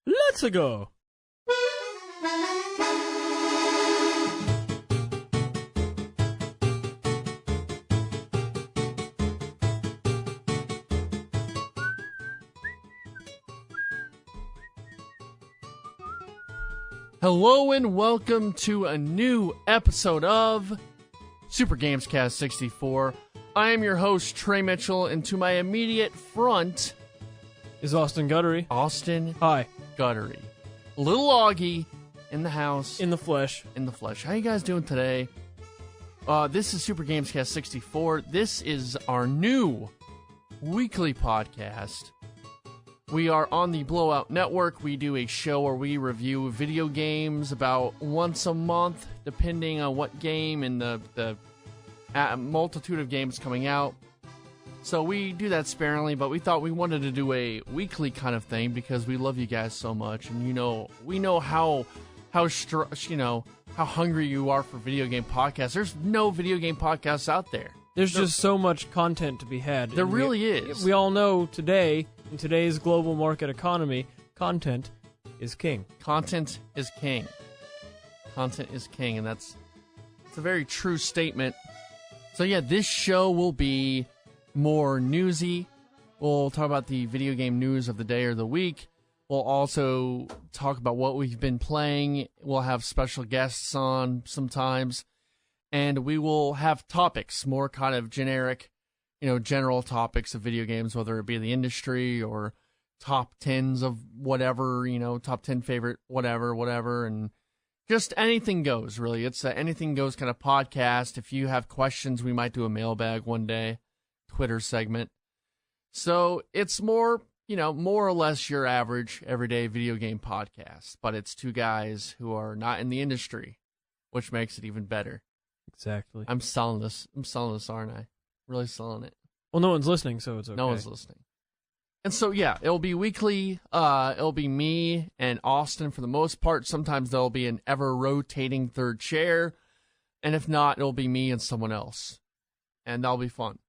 Let's go. Hello and welcome to a new episode of Super GamesCast 64. I am your host, Trey Mitchell, and to my immediate front is Austin Guttery. Austin Hi. Guttery. Little Augie in the house. In the flesh. In the flesh. How you guys doing today? This is Super GamesCast 64. This is our new weekly podcast. We are on the Blowout Network. We do a show where we review video games about once a month, depending on what game and the multitude of games coming out. So we do that sparingly, but we thought we wanted to do a weekly kind of thing because we love you guys so much, and we know how hungry you are for video game podcasts. There's no video game podcasts out there. There's just so much content to be had. There really is. We all know today, in today's global market economy, content is king. Content is king. Content is king, and it's a very true statement. So yeah, this show will be more newsy. We'll talk about the video game news of the day or the week. We'll also talk about what we've been playing. We'll have special guests on sometimes. And we will have topics, more kind of generic, general topics of video games, whether it be the industry or top 10s of whatever, top 10 favorite whatever, and just anything goes, really. It's a anything goes kind of podcast. If you have questions, we might do a mailbag one day, Twitter segment. So it's more or less your average everyday video game podcast, but it's two guys who are not in the industry, which makes it even better. Exactly. I'm selling this, aren't I? Really selling it. Well, no one's listening, so it's okay. No one's listening. And so, yeah, it'll be weekly. It'll be me and Austin for the most part. Sometimes there'll be an ever-rotating third chair. And if not, it'll be me and someone else. And that'll be fun.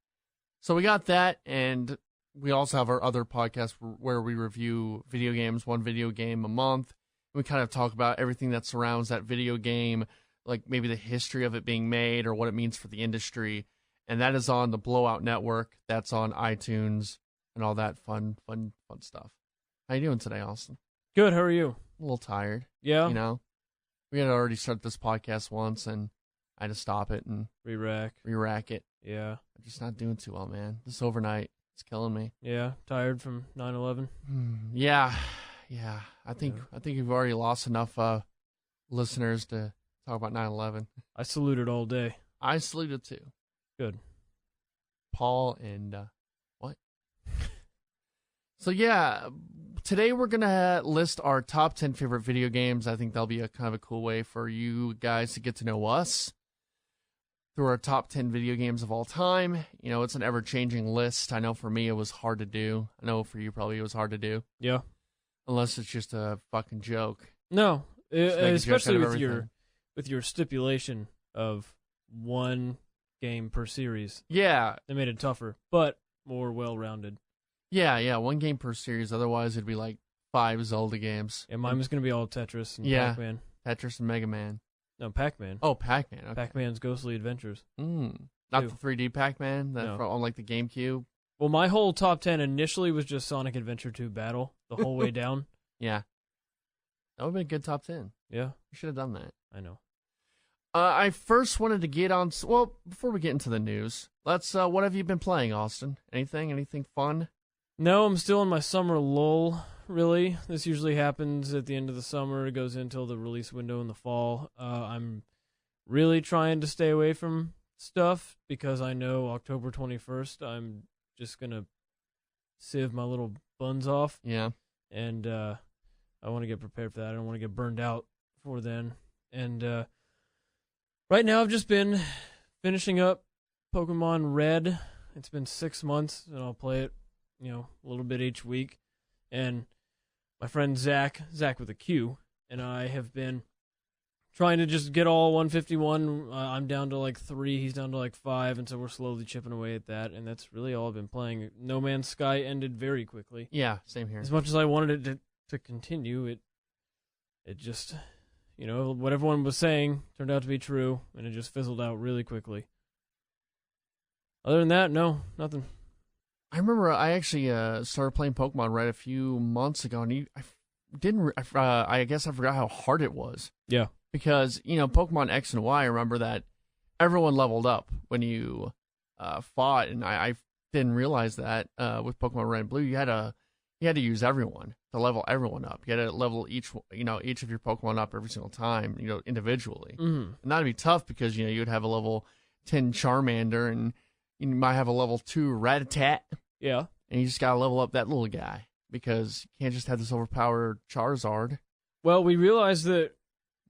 So we got that, and we also have our other podcast where we review video games, one video game a month. We kind of talk about everything that surrounds that video game, like maybe the history of it being made or what it means for the industry. And that is on the Blowout Network. That's on iTunes and all that fun stuff. How you doing today, Austin? Good, how are you? A little tired. Yeah. We had already started this podcast once, and I had to stop it and re-rack it. Yeah. I'm just not doing too well, man. This overnight, it's killing me. Yeah, tired from 9/11. Yeah. I think we've already lost enough listeners to talk about 9/11. I saluted all day. I saluted too. Good. Paul and what? So yeah, today we're gonna list our top 10 favorite video games. I think that'll be a kind of a cool way for you guys to get to know us through our top 10 video games of all time. It's an ever-changing list. I know for me it was hard to do. I know for you probably it was hard to do. Yeah. Unless it's just a fucking joke. No, especially with your stipulation of one game per series. Yeah. They made it tougher, but more well-rounded. Yeah, one game per series. Otherwise, it'd be like 5 Zelda games. Yeah, mine was going to be all Tetris and Pac-Man. Tetris and Mega Man. No, Pac-Man. Oh, Pac-Man. Okay. Pac-Man's Ghostly Adventures. Not the 3D Pac-Man on like the GameCube? Well, my whole top 10 initially was just Sonic Adventure 2 Battle the whole way down. Yeah. That would have been a good top 10. Yeah. You should have done that. I know. I first wanted to get on... Well, before we get into the news, what have you been playing, Austin? Anything fun? No, I'm still in my summer lull, really. This usually happens at the end of the summer. It goes until the release window in the fall. I'm really trying to stay away from stuff because I know October 21st, I'm just going to sieve my little buns off. Yeah. And I want to get prepared for that. I don't want to get burned out before then. And right now I've just been finishing up Pokemon Red. It's been 6 months, and I'll play it, a little bit each week. And my friend Zach with a Q, and I have been trying to just get all 151. I'm down to like 3, he's down to like 5, and so we're slowly chipping away at that, and that's really all I've been playing. No Man's Sky ended very quickly. Yeah, same here. As much as I wanted it to continue. It just, what everyone was saying turned out to be true, and it just fizzled out really quickly. Other than that, no, nothing. I remember I actually started playing Pokemon Red a few months ago, and I guess I forgot how hard it was. Yeah. Because, Pokemon X and Y, I remember that everyone leveled up when you fought, and I didn't realize that with Pokemon Red and Blue, you had to use everyone to level everyone up. You had to level each of your Pokemon up every single time, individually. Mm-hmm. And that'd be tough because, you'd have a level 10 Charmander, and you might have a level 2 Rattata. Yeah. And you just gotta level up that little guy because you can't just have this overpowered Charizard. Well, we realized that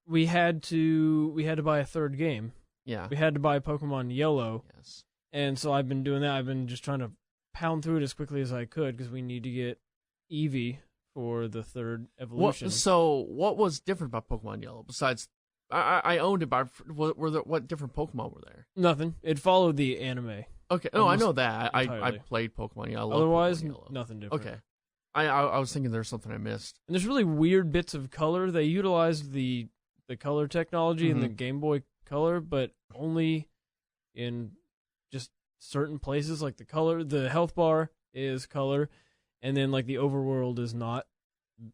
we had to buy a third game. Yeah. We had to buy Pokemon Yellow. Yes. And so I've been doing that. I've been just trying to pound through it as quickly as I could because we need to get Eevee for the third evolution. So what was different about Pokemon Yellow besides I owned it, but what different Pokemon were there? Nothing. It followed the anime. Okay. No, I know that. I played Pokemon Yellow. Otherwise, Pokemon Yellow. nothing different. Okay. I was thinking there's something I missed. And there's really weird bits of color. They utilized the color technology in the Game Boy Color, but only in just certain places. Like the health bar is color, and then like the overworld is not.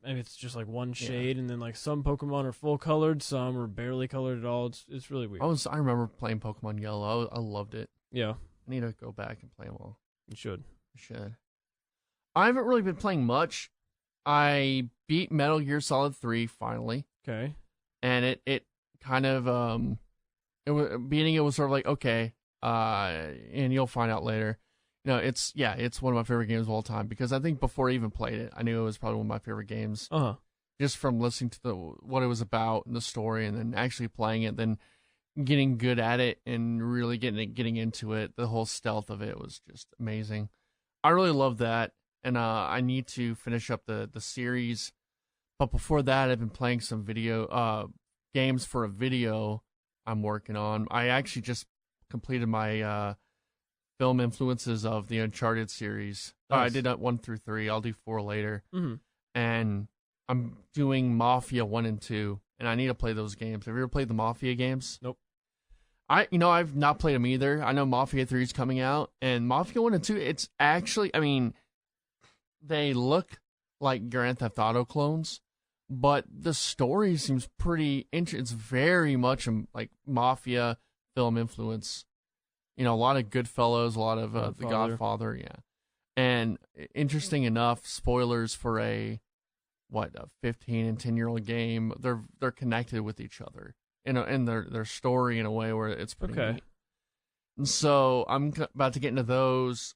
I mean, it's just like one shade, and then like some Pokemon are full colored, some are barely colored at all. It's really weird. I remember playing Pokemon Yellow. I loved it. Yeah. I need to go back and play them all. You should. I haven't really been playing much. I beat Metal Gear Solid 3 finally. Okay. And it kind of beating it was sort of like, okay, and you'll find out later. It's one of my favorite games of all time because I think before I even played it, I knew it was probably one of my favorite games. Uh-huh. Just from listening to what it was about and the story, and then actually playing it, then getting good at it and really getting into it. The whole stealth of it was just amazing. I really love that, and I need to finish up the series. But before that, I've been playing some video games for a video I'm working on. I actually just completed my film influences of the Uncharted series. Nice. I did 1 through 3. I'll do 4 later. Mm-hmm. And I'm doing Mafia 1 and 2, and I need to play those games. Have you ever played the Mafia games? Nope. I've not played them either. I know Mafia 3 is coming out, and Mafia 1 and 2, it's actually, they look like Grand Theft Auto clones, but the story seems pretty interesting. It's very much like Mafia film influence. A lot of Goodfellas, a lot of The Godfather, yeah. And interesting enough, spoilers for a 15 and 10-year-old game, they're connected with each other in their story in a way where it's pretty neat. And so I'm about to get into those.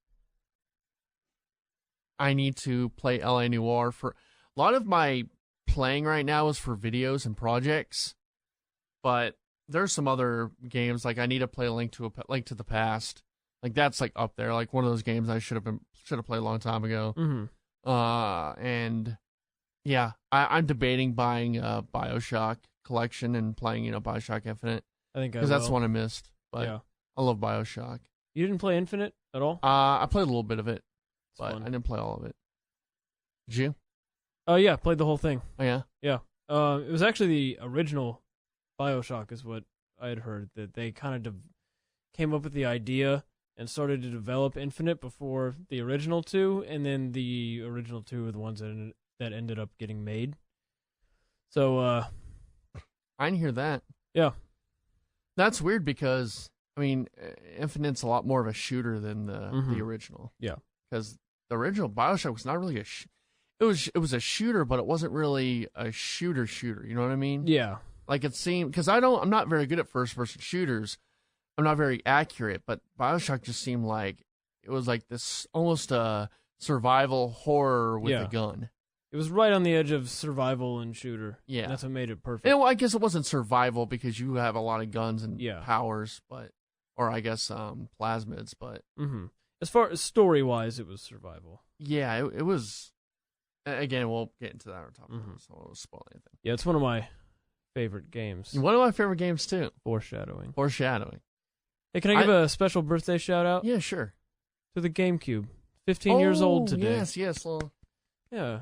I need to play L.A. Noire. For a lot of my playing right now is for videos and projects, but there's some other games like I need to play Link to the Past. Like that's like up there, like one of those games I should have played a long time ago. Mm-hmm. And yeah, I'm debating buying a BioShock collection and playing BioShock Infinite. I think because that's the one I missed. But yeah. I love BioShock. You didn't play Infinite at all? I played a little bit of it, but fun. I didn't play all of it. Did you? Oh yeah, played the whole thing. Oh yeah. Yeah. It was actually the original BioShock, is what I had heard, that they kind of came up with the idea and started to develop Infinite before the original two, and then the original two are the ones that ended up getting made. So, I didn't hear that. Yeah. That's weird because, Infinite's a lot more of a shooter than the original. Yeah. Because the original BioShock was not really it was a shooter, but it wasn't really a shooter. You know what I mean? Yeah. Like it seemed, because I'm not very good at first-person shooters. I'm not very accurate, but BioShock just seemed like it was like this almost a survival horror with a gun. It was right on the edge of survival and shooter. Yeah. And that's what made it perfect. And, well, I guess it wasn't survival because you have a lot of guns and powers, or I guess plasmids, but... Mm-hmm. As far as story-wise, it was survival. Yeah, it was... Again, we'll get into that on top of it, so I won't spoil anything. Yeah, it's one of my favorite games. One of my favorite games, too. Foreshadowing. Hey, can I give a special birthday shout-out? Yeah, sure. To the GameCube. 15 years old today. Yes. Well, yeah.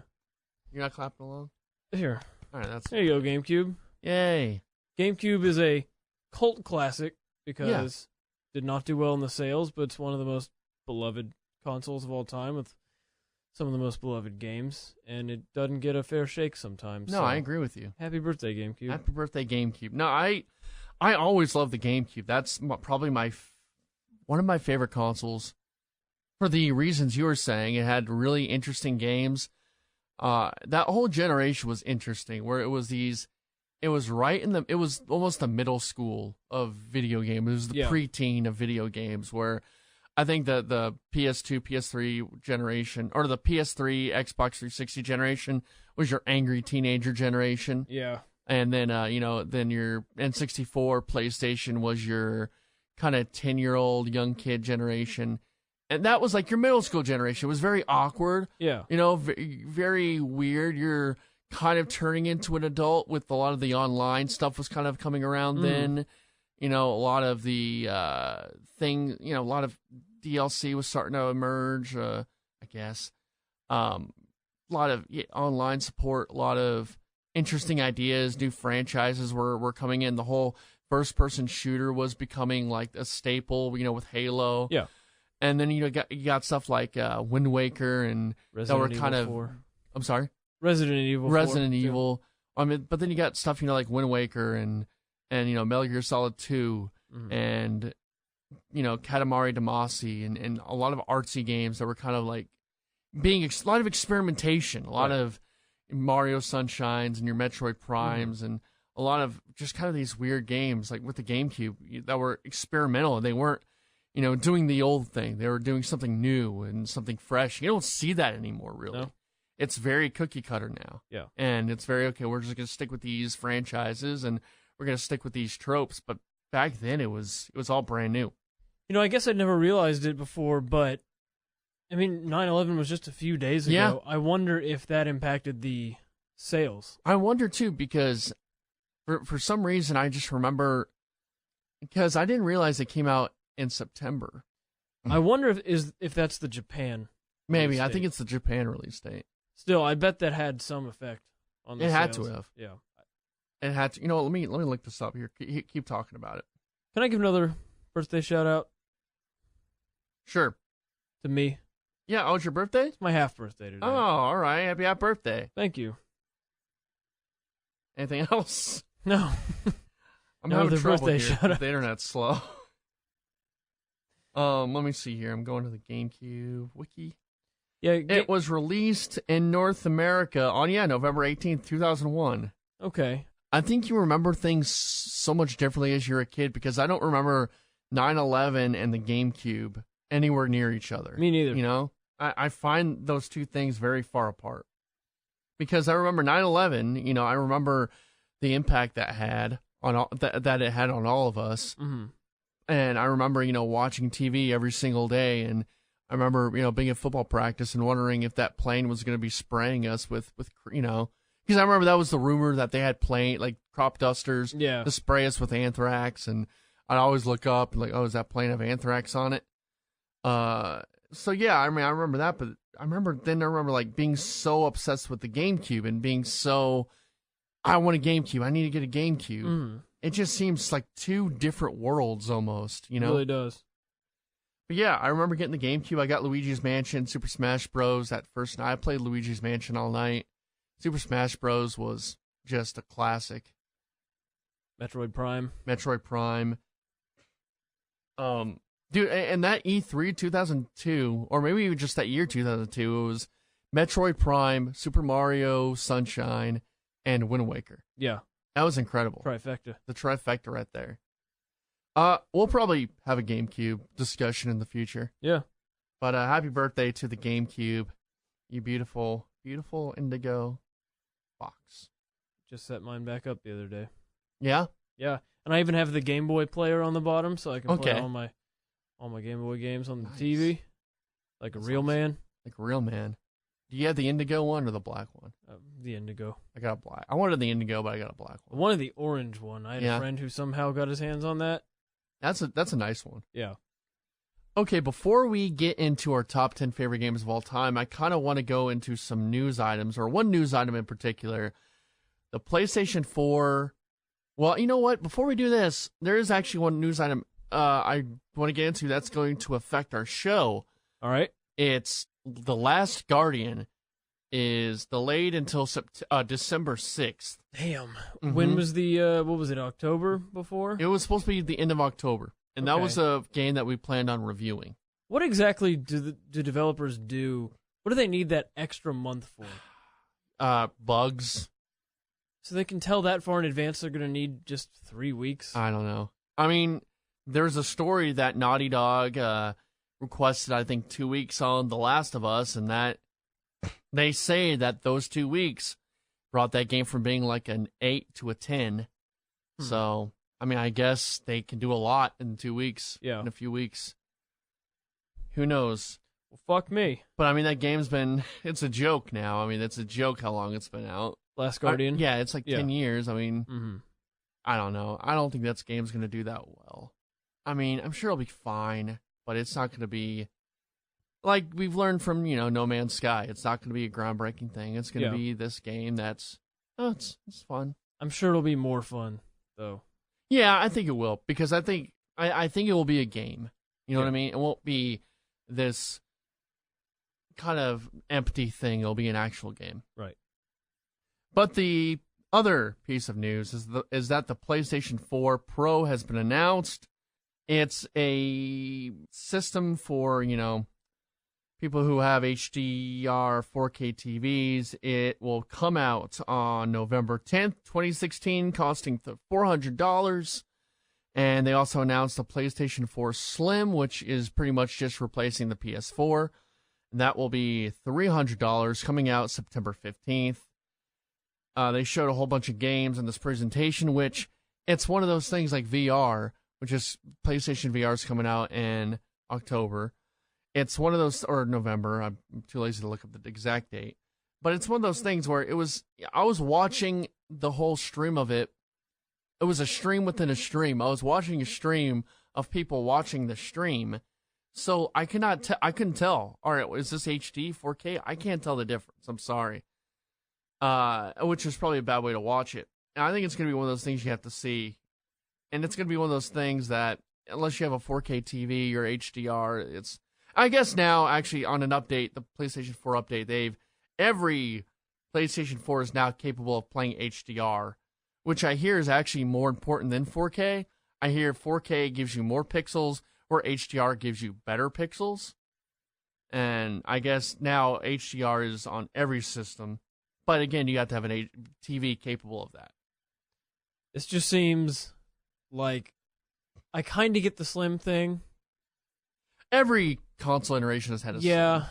You're not clapping along? Here. All right, that's... There you go, GameCube. Yay. GameCube is a cult classic because it did not do well in the sales, but it's one of the most beloved consoles of all time with some of the most beloved games, and it doesn't get a fair shake sometimes. No, so. I agree with you. Happy birthday, GameCube. Happy birthday, GameCube. No, I always loved the GameCube. That's probably one of my favorite consoles for the reasons you were saying. It had really interesting games. That whole generation was interesting, where it was almost the middle school of video games. It was the preteen of video games, where I think that the PS2, PS3 generation, or the PS3, Xbox 360 generation was your angry teenager generation. Yeah. And then, then your N64, PlayStation was your kind of 10-year-old young kid generation. And that was like your middle school generation. It was very awkward. Yeah. Very weird. You're kind of turning into an adult with a lot of the online stuff was kind of coming around then. A lot of the a lot of DLC was starting to emerge, I guess. A lot of online support, a lot of interesting ideas, new franchises were coming in. The whole first-person shooter was becoming like a staple, with Halo. Yeah. And then you got stuff like Wind Waker and Resident that were Evil 4. I'm sorry? Resident Evil 4. Resident Evil. I mean, but then you got stuff, like Wind Waker and Metal Gear Solid 2 and, Katamari Damacy and a lot of artsy games that were kind of like being a lot of experimentation, a lot of Mario Sunshines and your Metroid Primes and a lot of just kind of these weird games like with the GameCube that were experimental. They weren't, doing the old thing. They were doing something new and something fresh. You don't see that anymore, really. No. It's very cookie cutter now. Yeah. And it's very, okay, we're just going to stick with these franchises and we're going to stick with these tropes. But back then it was all brand new. I guess I'd never realized it before, but I mean, 9/11 was just a few days ago. Yeah. I wonder if that impacted the sales. I wonder too, because for some reason I just remember, because I didn't realize it came out in September. I wonder if that's the Japan. Maybe. I think it's the Japan release date. Still, I bet that had some effect on the sales. It had to have. Yeah. It had to. Let me look this up here. Keep talking about it. Can I give another birthday shout out? Sure. To me. Yeah, oh, it's your birthday? It's my half birthday today. Oh, all right. Happy birthday. Thank you. Anything else? No. I'm having trouble here because the internet's slow. Let me see here. I'm going to the GameCube wiki. Yeah, it was released in North America on November 18th, 2001. Okay. I think you remember things so much differently as you're a kid, because I don't remember 9/11 and the GameCube anywhere near each other. Me neither. I find those two things very far apart. Because I remember 9/11, I remember the impact that had on that it had on all of us. Mm-hmm. And I remember, watching TV every single day, and I remember, being at football practice and wondering if that plane was going to be spraying us with because I remember that was the rumor that they had crop dusters to spray us with anthrax, and I'd always look up and like, oh, does that plane have anthrax on it? So yeah, I mean, I remember that, but I remember being so obsessed with the GameCube and being so, I want a GameCube. I need to get a GameCube. Mm. It just seems like two different worlds almost, It really does. But yeah, I remember getting the GameCube. I got Luigi's Mansion, Super Smash Bros. That first night. I played Luigi's Mansion all night. Super Smash Bros. Was just a classic. Metroid Prime. Dude, and that E3 2002, or maybe even just that year 2002, it was Metroid Prime, Super Mario, Sunshine, and Wind Waker. Yeah. That was incredible. Trifecta. The trifecta right there. We'll probably have a GameCube discussion in the future. Yeah. But happy birthday to the GameCube, you beautiful, beautiful indigo box. Just set mine back up the other day. Yeah? Yeah. And I even have the Game Boy player on the bottom, so I can play all my Game Boy games on the TV. Like a real man. Like a real man. Do you have the indigo one or the black one? The indigo. I got a black. I wanted the indigo, but I got a black one. I wanted the orange one. I had a friend who somehow got his hands on that. That's a nice one. Yeah. Okay, before we get into our top 10 favorite games of all time, I kind of want to go into some news items, or one news item in particular. The PlayStation 4. Well, you know what? Before we do this, there is actually one news item I want to get into that's going to affect our show. All right. It's The Last Guardian is delayed until December 6th. Damn. Mm-hmm. When was the, what was it, October before? It was supposed to be the end of October, and that Okay. was a game that we planned on reviewing. What exactly do developers do? What do they need that extra month for? Bugs. So they can tell that far in advance they're going to need just 3 weeks? I don't know. I mean, there's a story that Naughty Dog requested, I think, 2 weeks on The Last of Us, and that they say that those 2 weeks brought that game from being like an 8 to a 10. So, I mean, I guess they can do a lot in 2 weeks. Yeah. In a few weeks. Who knows? Well, fuck me. But, I mean, that game's been... It's a joke now. I mean, it's a joke how long it's been out. Last Guardian? Yeah, it's like 10 Yeah. years. I mean, Mm-hmm. I don't know. I don't think that game's going to do that well. I mean, I'm sure it'll be fine, but it's not going to be... Like we've learned from, No Man's Sky. It's not going to be a groundbreaking thing. It's going to be this game that's... it's fun. I'm sure it'll be more fun, though. Yeah, I think it will, because I think it will be a game. You know what I mean? It won't be this kind of empty thing. It'll be an actual game. Right. But the other piece of news is that the PlayStation 4 Pro has been announced. It's a system for, people who have HDR 4K TVs. It will come out on November 10th, 2016, costing $400. And they also announced the PlayStation 4 Slim, which is pretty much just replacing the PS4. And that will be $300, coming out September 15th. They showed a whole bunch of games in this presentation, which it's one of those things like VR, which is PlayStation VR is coming out in October. It's one of those, or November. I'm too lazy to look up the exact date. But it's one of those things where I was watching the whole stream of it. It was a stream within a stream. I was watching a stream of people watching the stream. So I couldn't tell. All right, is this HD, 4K? I can't tell the difference. I'm sorry. Which is probably a bad way to watch it. And I think it's going to be one of those things you have to see. And it's going to be one of those things that, unless you have a 4K TV or HDR, I guess now, actually, on an update, the PlayStation 4 update, every PlayStation 4 is now capable of playing HDR, which I hear is actually more important than 4K. I hear 4K gives you more pixels, where HDR gives you better pixels. And I guess now HDR is on every system. But again, you have to have a TV capable of that. This just seems like I kind of get the Slim thing. Every console iteration has had a Yeah.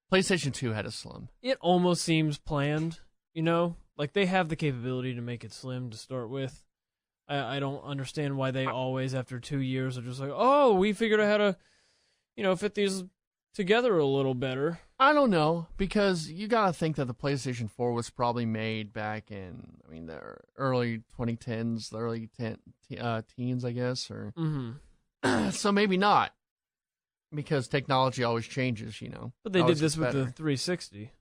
Slim. PlayStation 2 had a Slim. It almost seems planned, Like they have the capability to make it slim to start with. I don't understand why they always, after 2 years, are just like, oh, we figured out how to, fit these together a little better. I don't know, because you gotta think that the PlayStation 4 was probably made back in, the early 2010s, the early teens, I guess, or so maybe not, because technology always changes, But they did Always this gets with better. the 360.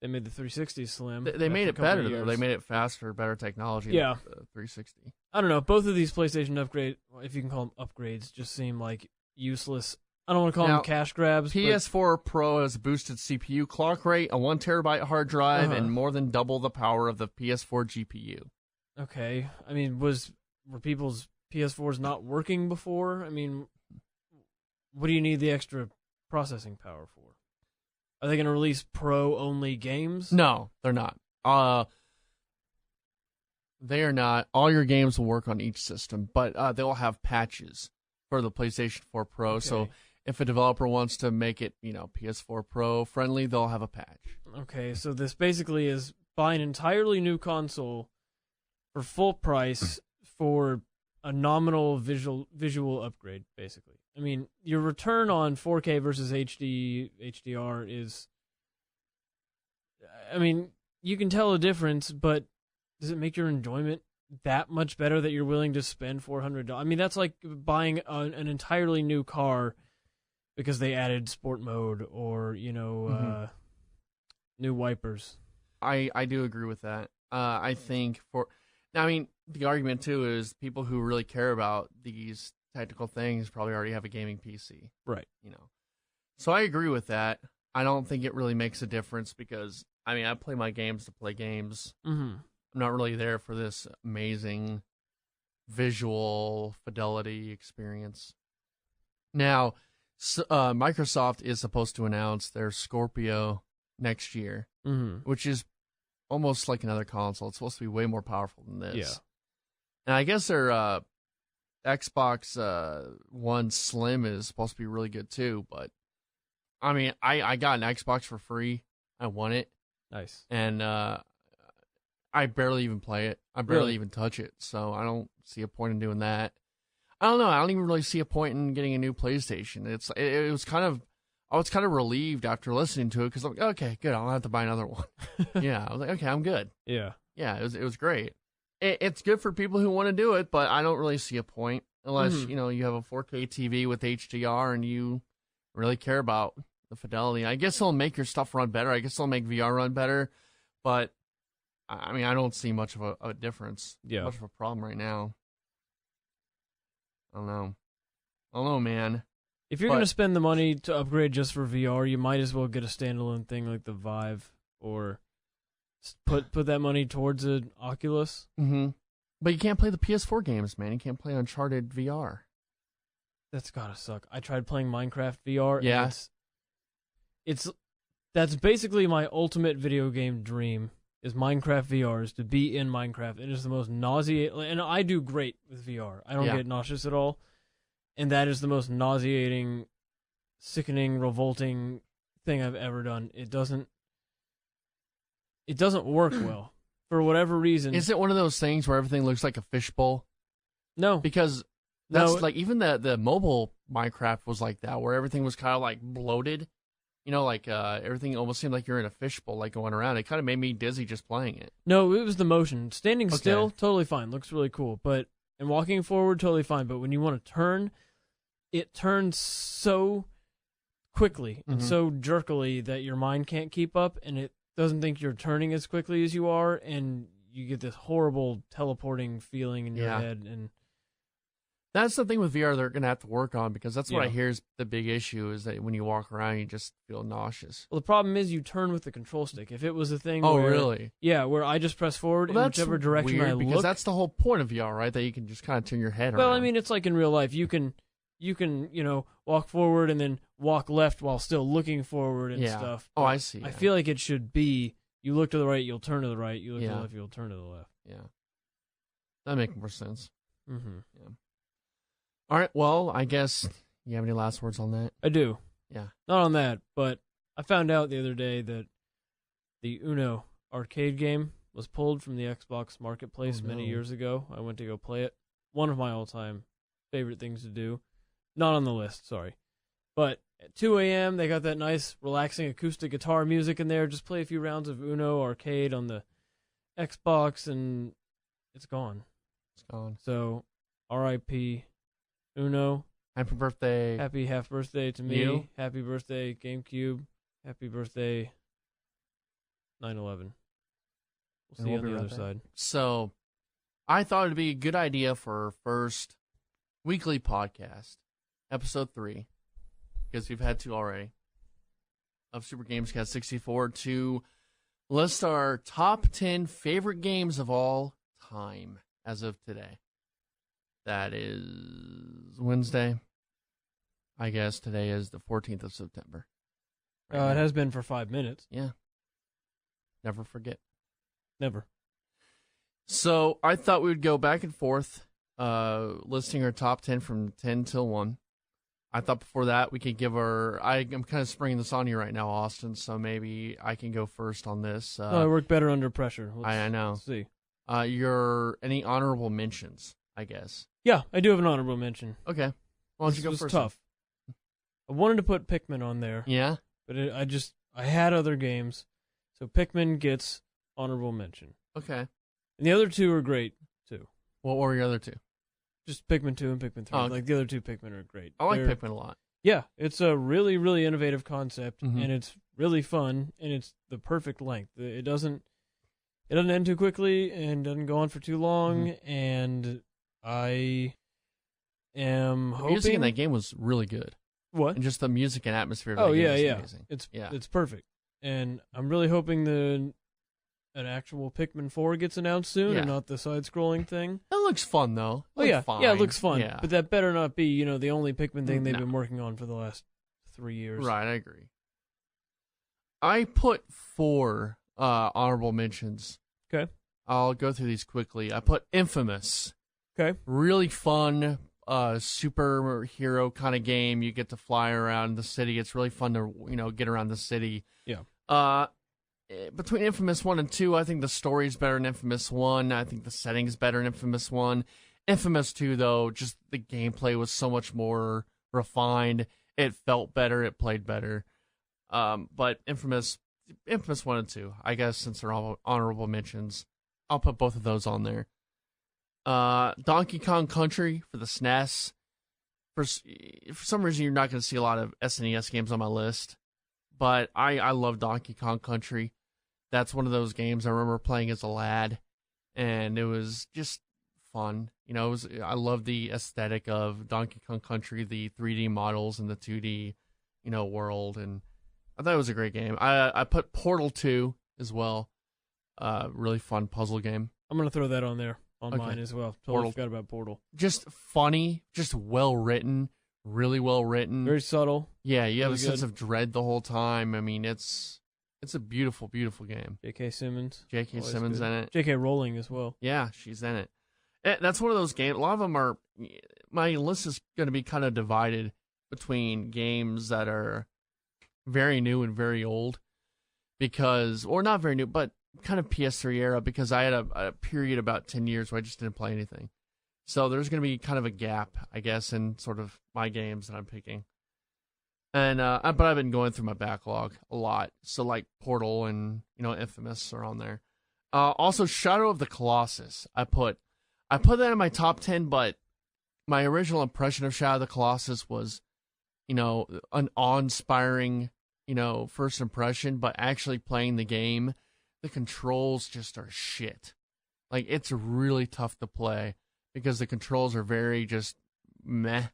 They made the 360 slim. They made it after a couple better, of though. years. They made it faster, better technology Yeah. than the 360. I don't know. Both of these PlayStation upgrade, if you can call them upgrades, just seem like useless. I don't want to call them cash grabs. PS4 Pro has a boosted CPU clock rate, a 1 terabyte hard drive, and more than double the power of the PS4 GPU. Okay. Were people's PS4s not working before? What do you need the extra processing power for? Are they going to release Pro-only games? No, they're not. They are not. All your games will work on each system, but they'll have patches for the PlayStation 4 Pro. Okay. So if a developer wants to make it, PS4 Pro friendly, they'll have a patch. Okay, so this basically is buy an entirely new console for full price for a nominal visual upgrade, basically. Your return on 4K versus HDR is... you can tell a difference, but does it make your enjoyment that much better that you're willing to spend $400. I mean, that's like buying an entirely new car because they added sport mode or, new wipers. I do agree with that. I think the argument too is people who really care about these technical things probably already have a gaming PC. Right. So I agree with that. I don't think it really makes a difference because, I play my games to play games. Mm-hmm. I'm not really there for this amazing visual fidelity experience. Now, Microsoft is supposed to announce their Scorpio next year, which is almost like another console. It's supposed to be way more powerful than this. Yeah. And I guess their Xbox One Slim is supposed to be really good too, but I got an Xbox for free. I won it. Nice. And I barely even play it. I barely even touch it, so I don't see a point in doing that. I don't know. I don't even really see a point in getting a new PlayStation. It was kind of, I was kind of relieved after listening to it because I'm like, okay, good. I don't have to buy another one. Yeah, I was like, okay, I'm good. Yeah, it was great. It's good for people who want to do it, but I don't really see a point unless you have a 4K TV with HDR and you really care about the fidelity. I guess it'll make your stuff run better. I guess it'll make VR run better, but I don't see much of a difference. Yeah, much of a problem right now. I don't know, man. If you're going to spend the money to upgrade just for VR, you might as well get a standalone thing like the Vive or put that money towards an Oculus. Mm-hmm. But you can't play the PS4 games, man. You can't play Uncharted VR. That's gotta suck. I tried playing Minecraft VR. Yeah. And that's basically my ultimate video game dream. Is Minecraft VR, is to be in Minecraft. It is the most nauseating, and I do great with VR. I don't get nauseous at all, and that is the most nauseating, sickening, revolting thing I've ever done. It doesn't work well for whatever reason. Is it one of those things where everything looks like a fishbowl? No, because that's like even the mobile Minecraft was like that, where everything was kind of like bloated. Everything almost seemed like you're in a fishbowl, like going around. It kind of made me dizzy just playing it. No, it was the motion. Standing still, totally fine. Looks really cool. And walking forward, totally fine. But when you want to turn, it turns so quickly and so jerkily that your mind can't keep up, and it doesn't think you're turning as quickly as you are, and you get this horrible teleporting feeling in your head. And that's the thing with VR they're going to have to work on, because that's what I hear is the big issue, is that when you walk around, you just feel nauseous. Well, the problem is you turn with the control stick. If it was a thing really? Yeah, where I just press forward in whichever direction I look. Because that's the whole point of VR, right? That you can just kind of turn your head around. Well, I mean, it's like in real life. You can walk forward and then walk left while still looking forward and stuff. Oh, I see. I feel like it should be, you look to the right, you'll turn to the right. You look to the left, you'll turn to the left. Yeah. That makes more sense. Mm-hmm. Yeah. All right, well, I guess you have any last words on that? I do. Yeah. Not on that, but I found out the other day that the Uno arcade game was pulled from the Xbox Marketplace many years ago. I went to go play it. One of my all-time favorite things to do. Not on the list, sorry. But at 2 a.m., they got that nice, relaxing acoustic guitar music in there. Just play a few rounds of Uno arcade on the Xbox, and it's gone. It's gone. So, R.I.P. Uno. Happy birthday. Happy half birthday to me. You? Happy birthday, GameCube. Happy birthday, 9/11. We'll see you on the other side. So, I thought it'd be a good idea for our first weekly podcast, episode 3, because we've had 2 already, of Super GamesCast 64, to list our top 10 favorite games of all time as of today. That is Wednesday. I guess today is the 14th of September. It has been for 5 minutes. Yeah. Never forget. Never. So I thought we would go back and forth, listing our top 10 from 10 till 1. I thought before that we could give I'm kind of springing this on you right now, Austin, so maybe I can go first on this. I work better under pressure. I know. Let's see. Any honorable mentions, I guess? Yeah, I do have an honorable mention. Okay. Why don't you go first? first? Tough. I wanted to put Pikmin on there. Yeah? But I had other games, so Pikmin gets honorable mention. Okay. And the other two are great. 2. What were your other two? Just Pikmin 2 and Pikmin 3. Oh, okay. Like, the other two Pikmin are great. I like They're- Pikmin a lot. Yeah, it's a really, really innovative concept, Mhm. and it's really fun, and it's the perfect length. It doesn't end too quickly and doesn't go on for too long, and I am The hoping... music in that game was really good. What? And just the music and atmosphere of Oh, that game yeah, is yeah. amazing. It's perfect. And I'm really hoping an actual Pikmin 4 gets announced soon, Yeah. and not the side-scrolling thing. That looks fun, though. Oh, yeah. Fine. Yeah, it looks fun. Yeah. But that better not be, the only Pikmin thing they've No. been working on for the last 3 years. Right, I agree. I put 4 honorable mentions. Okay. I'll go through these quickly. I put Infamous. Okay. Really fun superhero kind of game. You get to fly around the city. It's really fun to, get around the city. Yeah. Between Infamous 1 and 2, I think the story's better in Infamous 1. I think the setting's better in Infamous 1. Infamous 2, though, just the gameplay was so much more refined. It felt better. It played better. But Infamous 1 and 2, I guess, since they're all honorable mentions, I'll put both of those on there. Donkey Kong Country for the SNES. For some reason, you're not going to see a lot of SNES games on my list. But I love Donkey Kong Country. That's one of those games I remember playing as a lad, and it was just fun. I love the aesthetic of Donkey Kong Country, the 3D models and the 2D, world, and I thought it was a great game. I put Portal 2 as well. Really fun puzzle game. I'm going to throw that on there on Okay. mine as well. Totally Portal. forgot about Portal. Just funny, just well written, really well written. Very subtle. Yeah, you have really a sense good. of dread the whole time. I mean, it's a beautiful, beautiful game. J.K. Simmons. J.K. Always Simmons good. in it. J.K. Rowling as well. Yeah, she's in it. That's one of those games. A lot of them are. My list is going to be kind of divided between games that are very new and very old, or not very new, but kind of PS3 era. Because I had a period about 10 years where I just didn't play anything. So there's going to be kind of a gap, I guess, in sort of my games that I'm picking. And but I've been going through my backlog a lot. So like Portal and Infamous are on there. Also Shadow of the Colossus. I put that in my top 10, but my original impression of Shadow of the Colossus was, an awe-inspiring, first impression, but actually playing the game, the controls just are shit. Like, it's really tough to play because the controls are very just meh.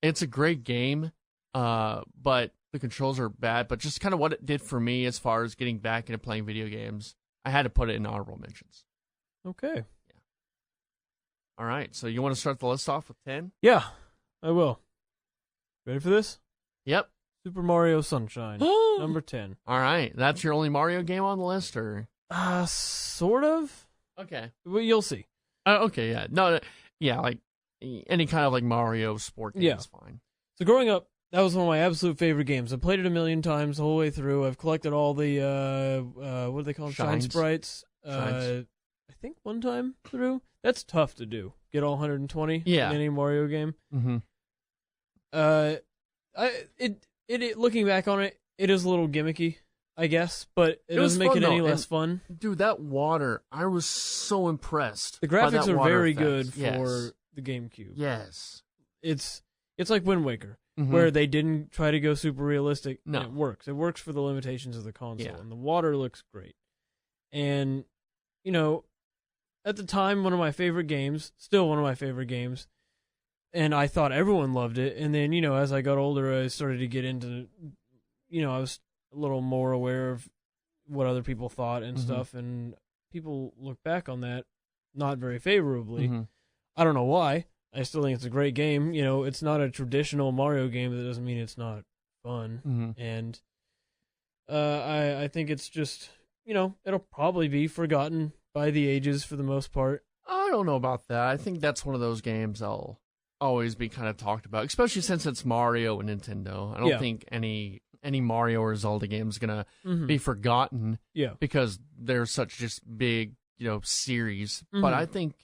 It's a great game, but the controls are bad, but just kind of what it did for me as far as getting back into playing video games, I had to put it in honorable mentions. Okay. All right, so you want to start the list off with 10? Yeah, I will. Ready for this? Yep. Super Mario Sunshine. Number 10. All right, that's your only Mario game on the list, or? Sort of. Okay. Well, you'll see. Okay, yeah. No, yeah, like any kind of like Mario sport game is fine. So growing up, that was one of my absolute favorite games. I played it a million times the whole way through. I've collected all the, what do they call them? Shine Shines. Sprites. Shines. I think one time through. That's tough to do. Get all 120 in any Mario game. Mm-hmm. Looking back on it, it is a little gimmicky, I guess, but it was doesn't make fun, it any though, less fun. Dude, that water, I was so impressed. The by graphics that are water very effect. good for Yes. the GameCube. Yes. It's like Wind Waker, Mhm. where they didn't try to go super realistic. No. And it works. It works for the limitations of the console, Yeah. and the water looks great. And at the time, one of my favorite games, still one of my favorite games, and I thought everyone loved it. And then as I got older, I started to get into, I was a little more aware of what other people thought and stuff, and people look back on that not very favorably. Mhm. I don't know why. I still think it's a great game. It's not a traditional Mario game, but that doesn't mean it's not fun. Mhm. And I think it's just, it'll probably be forgotten by the ages for the most part. I don't know about that. I think that's one of those games I'll always be kind of talked about, especially since it's Mario and Nintendo. I don't think any Mario or Zelda game is gonna be forgotten. Yeah. Because they're such just big, series. Mhm. But I think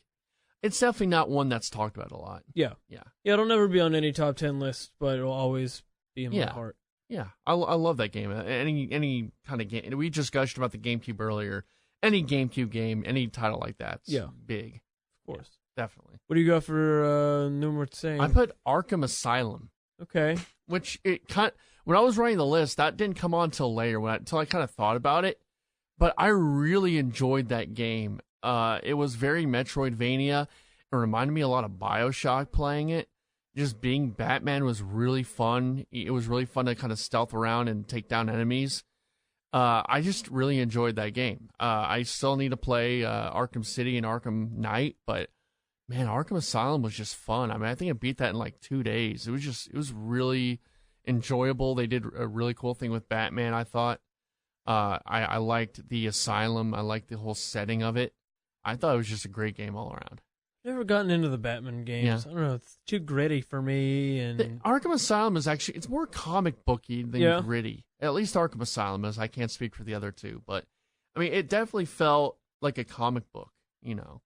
it's definitely not one that's talked about a lot. Yeah. Yeah. Yeah, it'll never be on any top 10 list, but it'll always be in my heart. Yeah, I love that game. Any kind of game. We just gushed about the GameCube earlier. Any GameCube game, any title like that's big. Of course. Definitely. What do you got for number 10? I put Arkham Asylum. Okay. Which when I was writing the list, that didn't come on till later, until I kind of thought about it. But I really enjoyed that game. It was very Metroidvania. It reminded me a lot of BioShock playing it. Just being Batman was really fun. It was really fun to kind of stealth around and take down enemies. I just really enjoyed that game. I still need to play Arkham City and Arkham Knight, but man, Arkham Asylum was just fun. I mean, I think I beat that in like 2 days. It was really enjoyable. They did a really cool thing with Batman, I thought. I liked the asylum. I liked the whole setting of it. I thought it was just a great game all around. Never gotten into the Batman games. Yeah. I don't know. It's too gritty for me. The And Arkham Asylum is actually, it's more comic booky than gritty. At least Arkham Asylum is. I can't speak for the other two, but I mean, it definitely felt like a comic book, you know.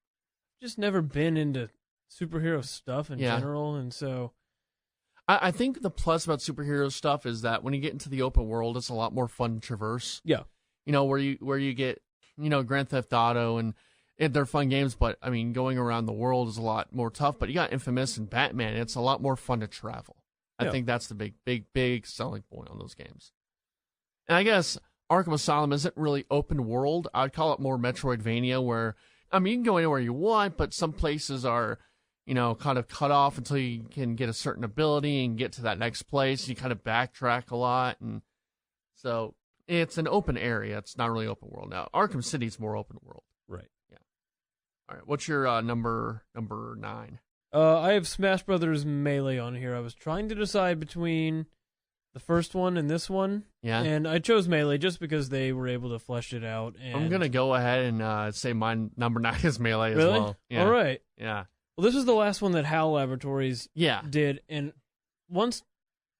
just never been into superhero stuff in Yeah. general, and so I think the plus about superhero stuff is that when you get into the open world, it's a lot more fun to traverse. yeah, You know, where you get, you know, Grand Theft Auto and they're fun games, but I mean, going around the world is a lot more tough. But you got Infamous and Batman, it's a lot more fun to travel. I Yeah. think that's the big selling point on those games. And I guess Arkham Asylum isn't really open world. I'd call it more Metroidvania, where, I mean, you can go anywhere you want, but some places are, you know, kind of cut off until you can get a certain ability and get to that next place. You kind of backtrack a lot. And so it's an open area. It's not really open world. Now, Arkham City's more open world. right. All right, what's your number 9? I have Smash Brothers Melee on here. I was trying to decide between the first one and this one, Yeah. and I chose Melee just because they were able to flesh it out. And I'm going to go ahead and say my number 9 is Melee as really? well. Yeah. All right. Yeah. Well, this was the last one that HAL Laboratories Yeah. did, and once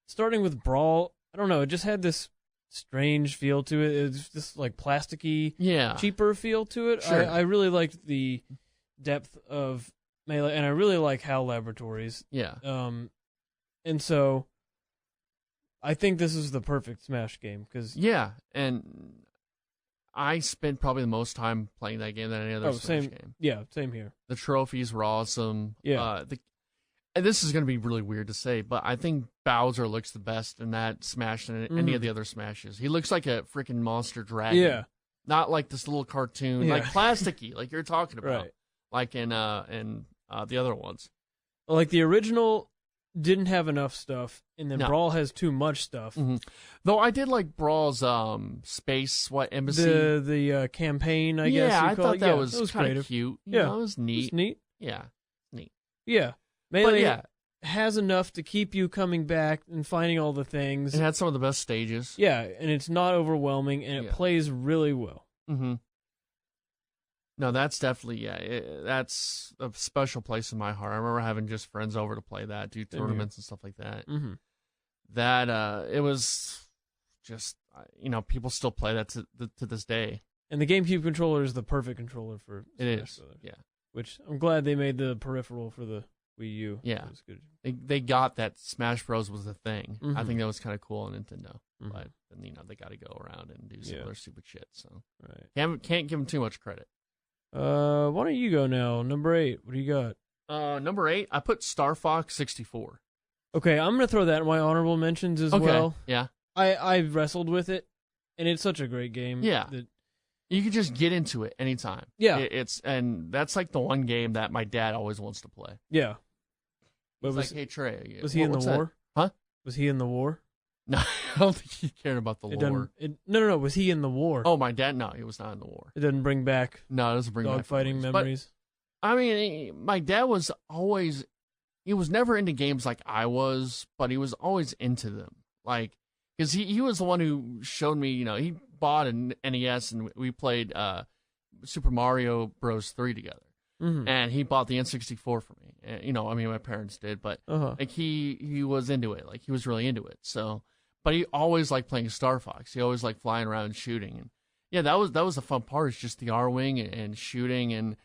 starting with Brawl, I don't know, it just had this strange feel to it. It was just like plasticky, Yeah. cheaper feel to it. Sure. I really liked the depth of Melee, and I really like HAL Laboratories. Yeah. And so I think this is the perfect Smash game because Yeah. And I spent probably the most time playing that game than any other Smash same game. yeah, same here. The trophies were awesome. Yeah. And this is going to be really weird to say, but I think Bowser looks the best in that Smash than any of the other Smashes. He looks like a freaking monster dragon. Yeah, Not like this little cartoon, Yeah. like plasticky, like you're talking about. right. Like in the other ones. Like the original didn't have enough stuff, and then No. Brawl has too much stuff. Mm-hmm. Though I did like Brawl's space embassy. The campaign, I guess. Yeah, you I call thought it. that Yeah, was it was kind of creative. cute. Yeah. You know, it was neat. It's neat. Yeah. Yeah, But Melee yeah, has enough to keep you coming back and finding all the things. it had some of the best stages. Yeah, and it's not overwhelming, and it Yeah. plays really well. Mm-hmm. No, that's definitely that's a special place in my heart. I remember having just friends over to play that, do here. tournaments and stuff like that. Mm-hmm. That it was just people still play that to this day. And the GameCube controller is the perfect controller for It Smash is, Brothers, yeah. which I'm glad they made the peripheral for the Wii U. Yeah. It was good. They got that Smash Bros was a thing. I Mhm. think that was kind of cool on Nintendo. Mhm. But then, they got to go around and do some Yeah. other stupid shit. So Right. can't give them too much credit. Why don't you go now? Number 8. What do you got? Number 8, I put Star Fox 64. Okay, I'm gonna throw that in my honorable mentions as Okay. well. Yeah. I wrestled with it, and it's such a great game. Yeah. that- You can just get into it anytime. Yeah. And that's like the one game that my dad always wants to play. yeah. But It's was like, hey Trey, was he in the what's that? war? Huh? Was he in the war? No, I don't think he cared about the It lore. doesn't. No. Was he in the war? Oh, my dad? No, he was not in the war. It doesn't bring back No, it doesn't bring back dogfighting But, memories. I mean, my dad was always, he was never into games like I was, but he was always into them. Like, because he was the one who showed me, he bought an NES and we played Super Mario Bros. 3 together. Mm-hmm. And he bought the N64 for me. And, I mean, my parents did, but like he was into it. Like, he was really into it. So, but he always liked playing Star Fox. He always liked flying around and shooting. And yeah, that was the fun part. It's just the R-Wing and shooting and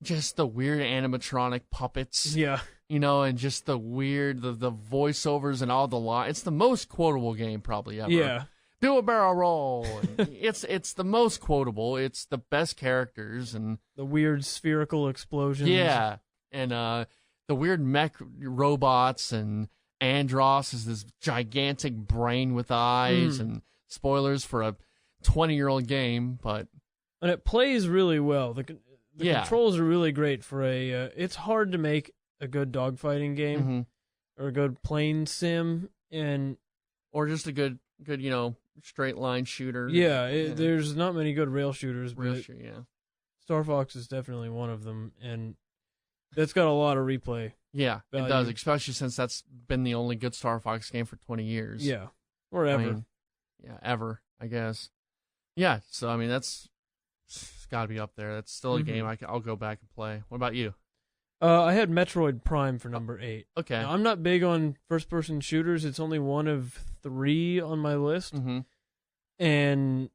just the weird animatronic puppets, Yeah. and just the weird, the voiceovers and all the lines. It's the most quotable game probably ever. Yeah. Do a barrel roll. it's the most quotable. It's the best characters and The weird spherical explosions. yeah. And the weird mech robots, and Andros is this gigantic brain with eyes, and spoilers for a 20-year-old game, but... And it plays really well. The controls are really great for a... it's hard to make a good dogfighting game, or a good plane sim, or just a good straight line shooter. Yeah, there's not many good rail shooters, but yeah. Star Fox is definitely one of them, and that's got a lot of replay. Yeah, value. It does, especially since that's been the only good Star Fox game for 20 years. Yeah, or ever. Ever, I guess. Yeah, so I mean it's got to be up there. That's still a game I'll go back and play. What about you? I had Metroid Prime for number 8. Okay. Now, I'm not big on first-person shooters. It's only one of 3 on my list, and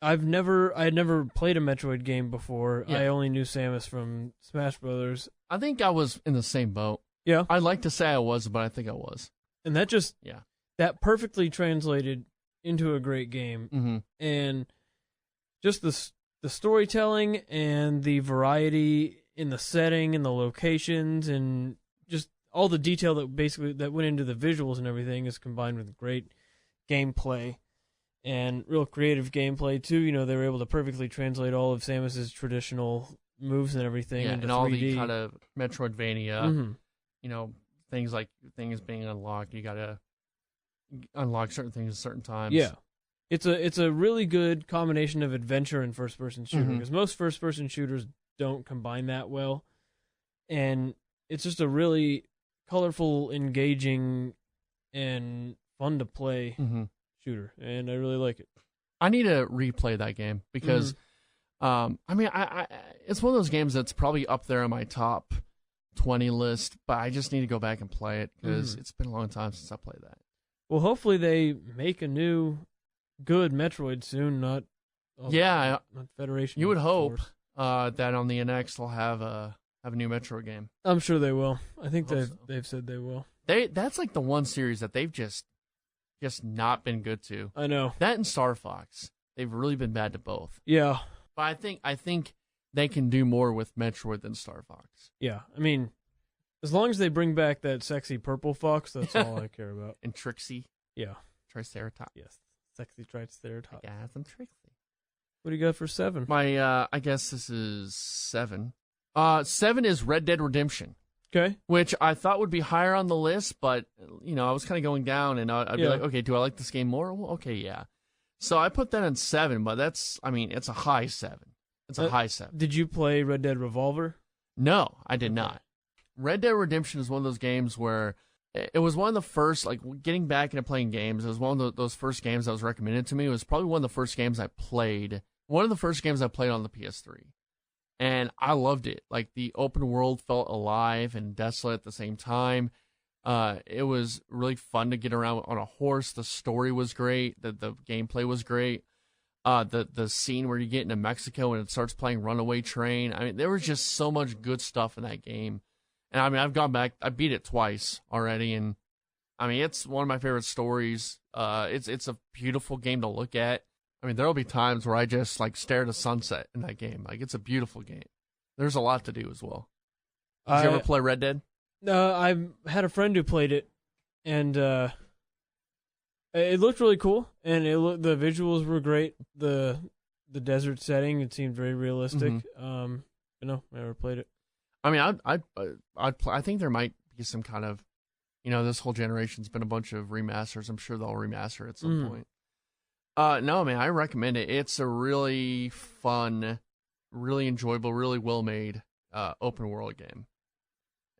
I had never played a Metroid game before. Yeah. I only knew Samus from Smash Brothers. I think I was in the same boat. Yeah. I'd like to say I was, but I think I was. And that just that perfectly translated into a great game. And just the storytelling and the variety in the setting and the locations and just all the detail that went into the visuals and everything is combined with great gameplay. And real creative gameplay, too. They were able to perfectly translate all of Samus's traditional moves and everything into and 3D. all the kind of Metroidvania, things being unlocked. You got to unlock certain things at certain times. Yeah. It's a really good combination of adventure and first-person shooter, because most first-person shooters don't combine that well. And it's just a really colorful, engaging, and fun-to-play shooter, and I really like it. I need to replay that game because, I it's one of those games that's probably up there on my top 20 list, but I just need to go back and play it because it's been a long time since I played that. Well, hopefully they make a new good Metroid soon, not Federation. You would hope that on the NX they'll have a new Metroid game. I'm sure they will. I think they've said they will. That's like the one series that they've just not been good to. I know. That and Star Fox. They've really been bad to both. Yeah. But I think they can do more with Metroid than Star Fox. Yeah. I mean, as long as they bring back that sexy purple fox, that's all I care about. And Trixie. Yeah. Triceratops. Yes. Sexy Triceratops. Yeah, some Trixie. What do you got for 7? My, I guess this is 7. 7 is Red Dead Redemption. Okay. Which I thought would be higher on the list, but, I was kind of going down, and I'd be like, okay, do I like this game more? Well, okay, yeah. So I put that on 7, but it's a high 7. It's a high 7. Did you play Red Dead Revolver? No, I did not. Red Dead Redemption is one of those games where it was one of the first, getting back into playing games, it was one of those first games that was recommended to me. It was probably one of the first games I played. One of the first games I played on the PS3. And I loved it. The open world felt alive and desolate at the same time. It was really fun to get around on a horse. The story was great. The gameplay was great. The scene where you get into Mexico and it starts playing Runaway Train. I mean, there was just so much good stuff in that game. And I mean, I've gone back. I beat it twice already, and I mean, it's one of my favorite stories. It's a beautiful game to look at. I mean, there'll be times where I just stare at a sunset in that game. It's a beautiful game. There's a lot to do as well. Did you ever play Red Dead? I had a friend who played it, and it looked really cool, and the visuals were great. The desert setting, it seemed very realistic. But no, I never played it. I mean, I'd play. I think there might be some kind of, this whole generation's been a bunch of remasters. I'm sure they'll remaster at some point. No, man, I recommend it. It's a really fun, really enjoyable, really well-made open world game.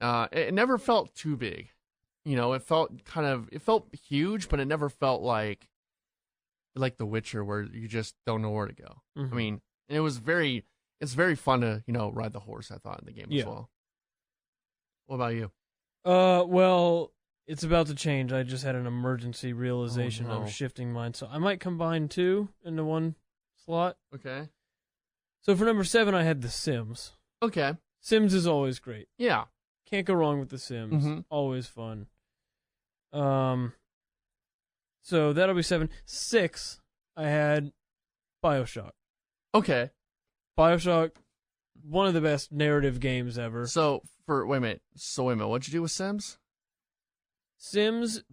It never felt too big. It felt huge, but it never felt like The Witcher, where you just don't know where to go. I mean, it's very fun to, ride the horse, I thought, in the game as well. What about you? Well, it's about to change. I just had an emergency realization of shifting mine, so I might combine 2 into one slot. Okay. So for number 7, I had The Sims. Okay. Sims is always great. Yeah. Can't go wrong with The Sims. Always fun. So that'll be 7. 6, I had BioShock. Okay. BioShock, one of the best narrative games ever. Wait a minute. What'd you do with Sims? Sims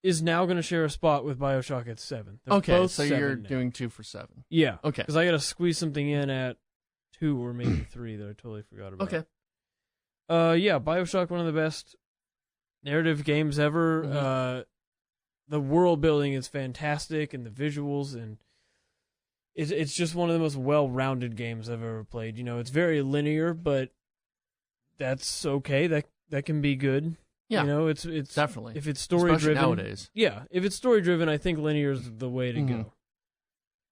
is now going to share a spot with BioShock at 7. They're Okay, both so 7 you're now. doing 2 for 7. Yeah. Okay. Because I got to squeeze something in at 2 or maybe 3 that I totally forgot about. Okay. Yeah, BioShock, one of the best narrative games ever. Mm-hmm. The world building is fantastic, and the visuals, and it's just one of the most well-rounded games I've ever played. You know, it's very linear, but that's okay. That can be good. Yeah. You know, it's Definitely. if it's story Especially driven nowadays. Yeah, if it's story driven, I think linear is the way to go.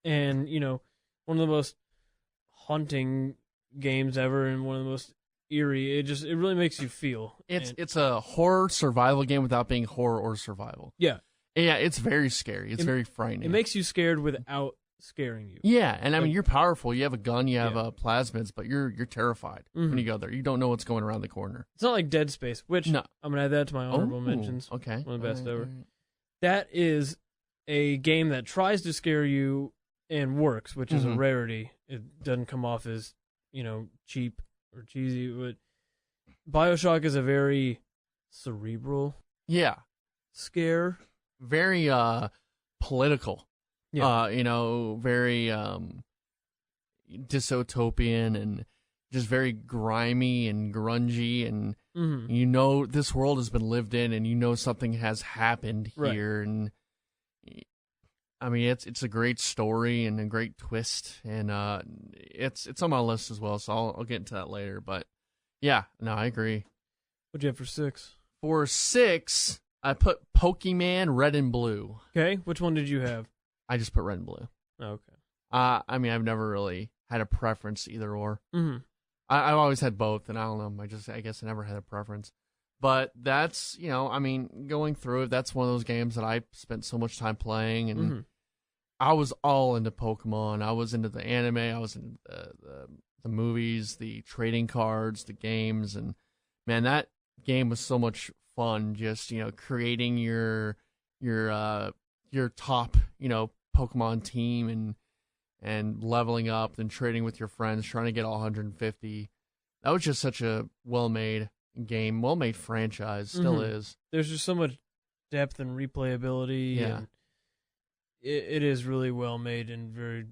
And you know, one of the most haunting games ever, and one of the most eerie. It really makes you feel. It's a horror survival game without being horror or survival. Yeah. Yeah, it's very scary. It's very frightening. It makes you scared without scaring you. Yeah, and I mean, you're powerful. You have a gun, you have plasmids, but you're terrified when you go there. You don't know what's going around the corner. It's not like Dead Space, which I'm going to add that to my honorable mentions. Okay. One of the best ever. That is a game that tries to scare you and works, which is a rarity. It doesn't come off as, you know, cheap or cheesy. But BioShock is a very cerebral scare. Very political. Yeah. You know, very dystopian and just very grimy and grungy, and you know this world has been lived in, and you know something has happened here, and I mean it's a great story and a great twist, and it's on my list as well, so I'll get into that later. But yeah, no, I agree. What'd you have for 6? For 6, I put Pokemon Red and Blue. Okay, which one did you have? I just put Red and Blue. Okay. I mean, I've never really had a preference either or. Mm-hmm. I've always had both, and I don't know. I guess I never had a preference. But that's, you know, I mean, going through it, that's one of those games that I spent so much time playing, and I was all into Pokemon. I was into the anime. I was into the movies, the trading cards, the games, and man, that game was so much fun. Just, you know, creating your top, you know, Pokemon team and leveling up and trading with your friends, trying to get all 150. That was just such a well-made game, well-made franchise, still is. There's just so much depth and replayability. Yeah. And it is really well-made and very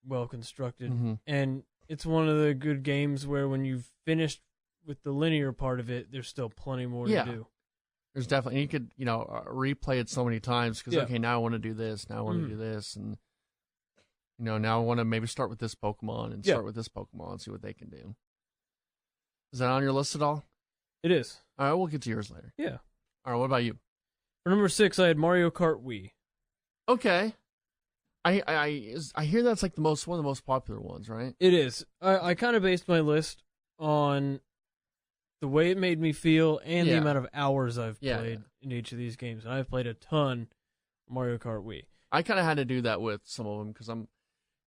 well-constructed. And it's one of the good games where when you've finished with the linear part of it, there's still plenty more to do. There's definitely, you could, you know, replay it so many times because, okay, now I want to do this, now I want to do this, and, you know, now I want to maybe start with this Pokemon and start with this Pokemon and see what they can do. Is that on your list at all? It is. All right, we'll get to yours later. Yeah. All right, what about you? For number 6, I had Mario Kart Wii. Okay. I hear that's like one of the most popular ones, right? It is. I kind of based my list on the way it made me feel and the amount of hours I've played in each of these games. And I've played a ton of Mario Kart Wii. I kind of had to do that with some of them because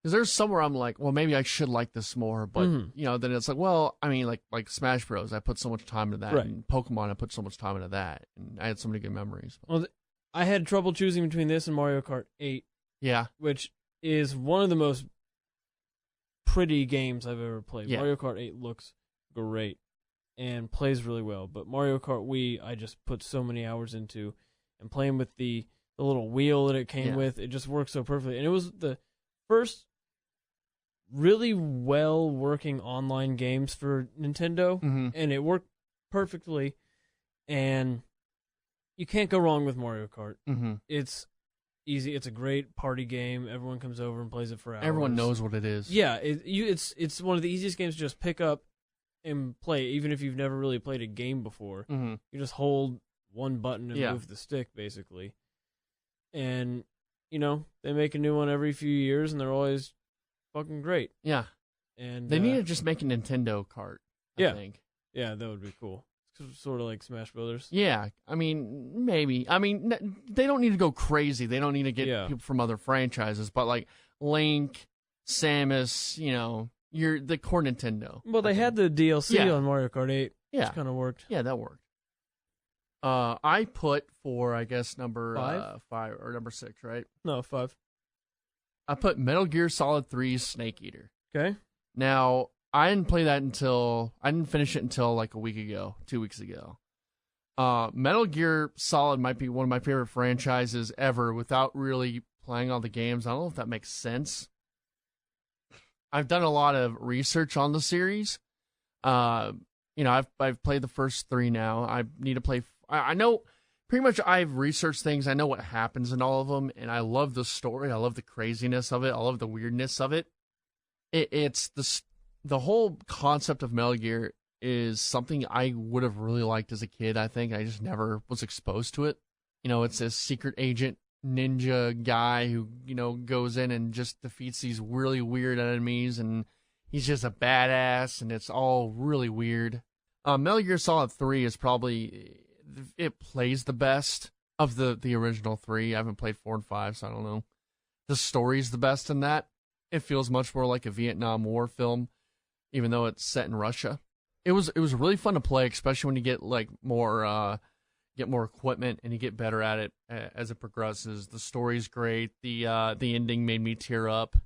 there's somewhere I'm like, well, maybe I should like this more, but you know, then it's like, well, I mean, like Smash Bros. I put so much time into that, and Pokemon, I put so much time into that, and I had so many good memories. Well, I had trouble choosing between this and Mario Kart 8. Yeah, which is one of the most pretty games I've ever played. Mario Kart 8 looks great and plays really well, but Mario Kart Wii, I just put so many hours into, and playing with the little wheel that it came with, it just worked so perfectly. And it was the first really well working online games for Nintendo, and it worked perfectly, and you can't go wrong with Mario Kart. It's easy. It's a great party game. Everyone comes over and plays it for hours. Everyone knows what it is. Yeah, it's one of the easiest games to just pick up and play, even if you've never really played a game before. You just hold one button and move the stick, basically. And, you know, they make a new one every few years, and they're always fucking great. Yeah. And they need to just make a Nintendo kart, I think. Yeah, that would be cool. Sort of like Smash Brothers. Yeah, I mean, maybe. I mean, they don't need to go crazy. They don't need to get people from other franchises, but like Link, Samus, you know, you're the core Nintendo. Well, they had the DLC on Mario Kart 8. Yeah. Which kind of worked. Yeah, that worked. I put for, I guess, number 5 or number 6, right? No, 5. I put Metal Gear Solid 3's Snake Eater. Okay. Now, I didn't play that I didn't finish it until like a week ago, 2 weeks ago. Metal Gear Solid might be one of my favorite franchises ever without really playing all the games. I don't know if that makes sense. I've done a lot of research on the series. I've played the first 3 now. I need to play. I know pretty much. I've researched things. I know what happens in all of them, and I love the story. I love the craziness of it. I love the weirdness of it. It's the whole concept of Metal Gear is something I would have really liked as a kid. I think I just never was exposed to it. It's a secret agent ninja guy who goes in and just defeats these really weird enemies, and he's just a badass, and it's all really weird. Metal Gear Solid 3 is probably, it plays the best of the original 3. I haven't played 4 and 5, so I don't know. The story's the best in that. It feels much more like a Vietnam War film, even though it's set in Russia. It was really fun to play, especially when you get like more equipment and you get better at it as it progresses. The story's great. The ending made me tear up.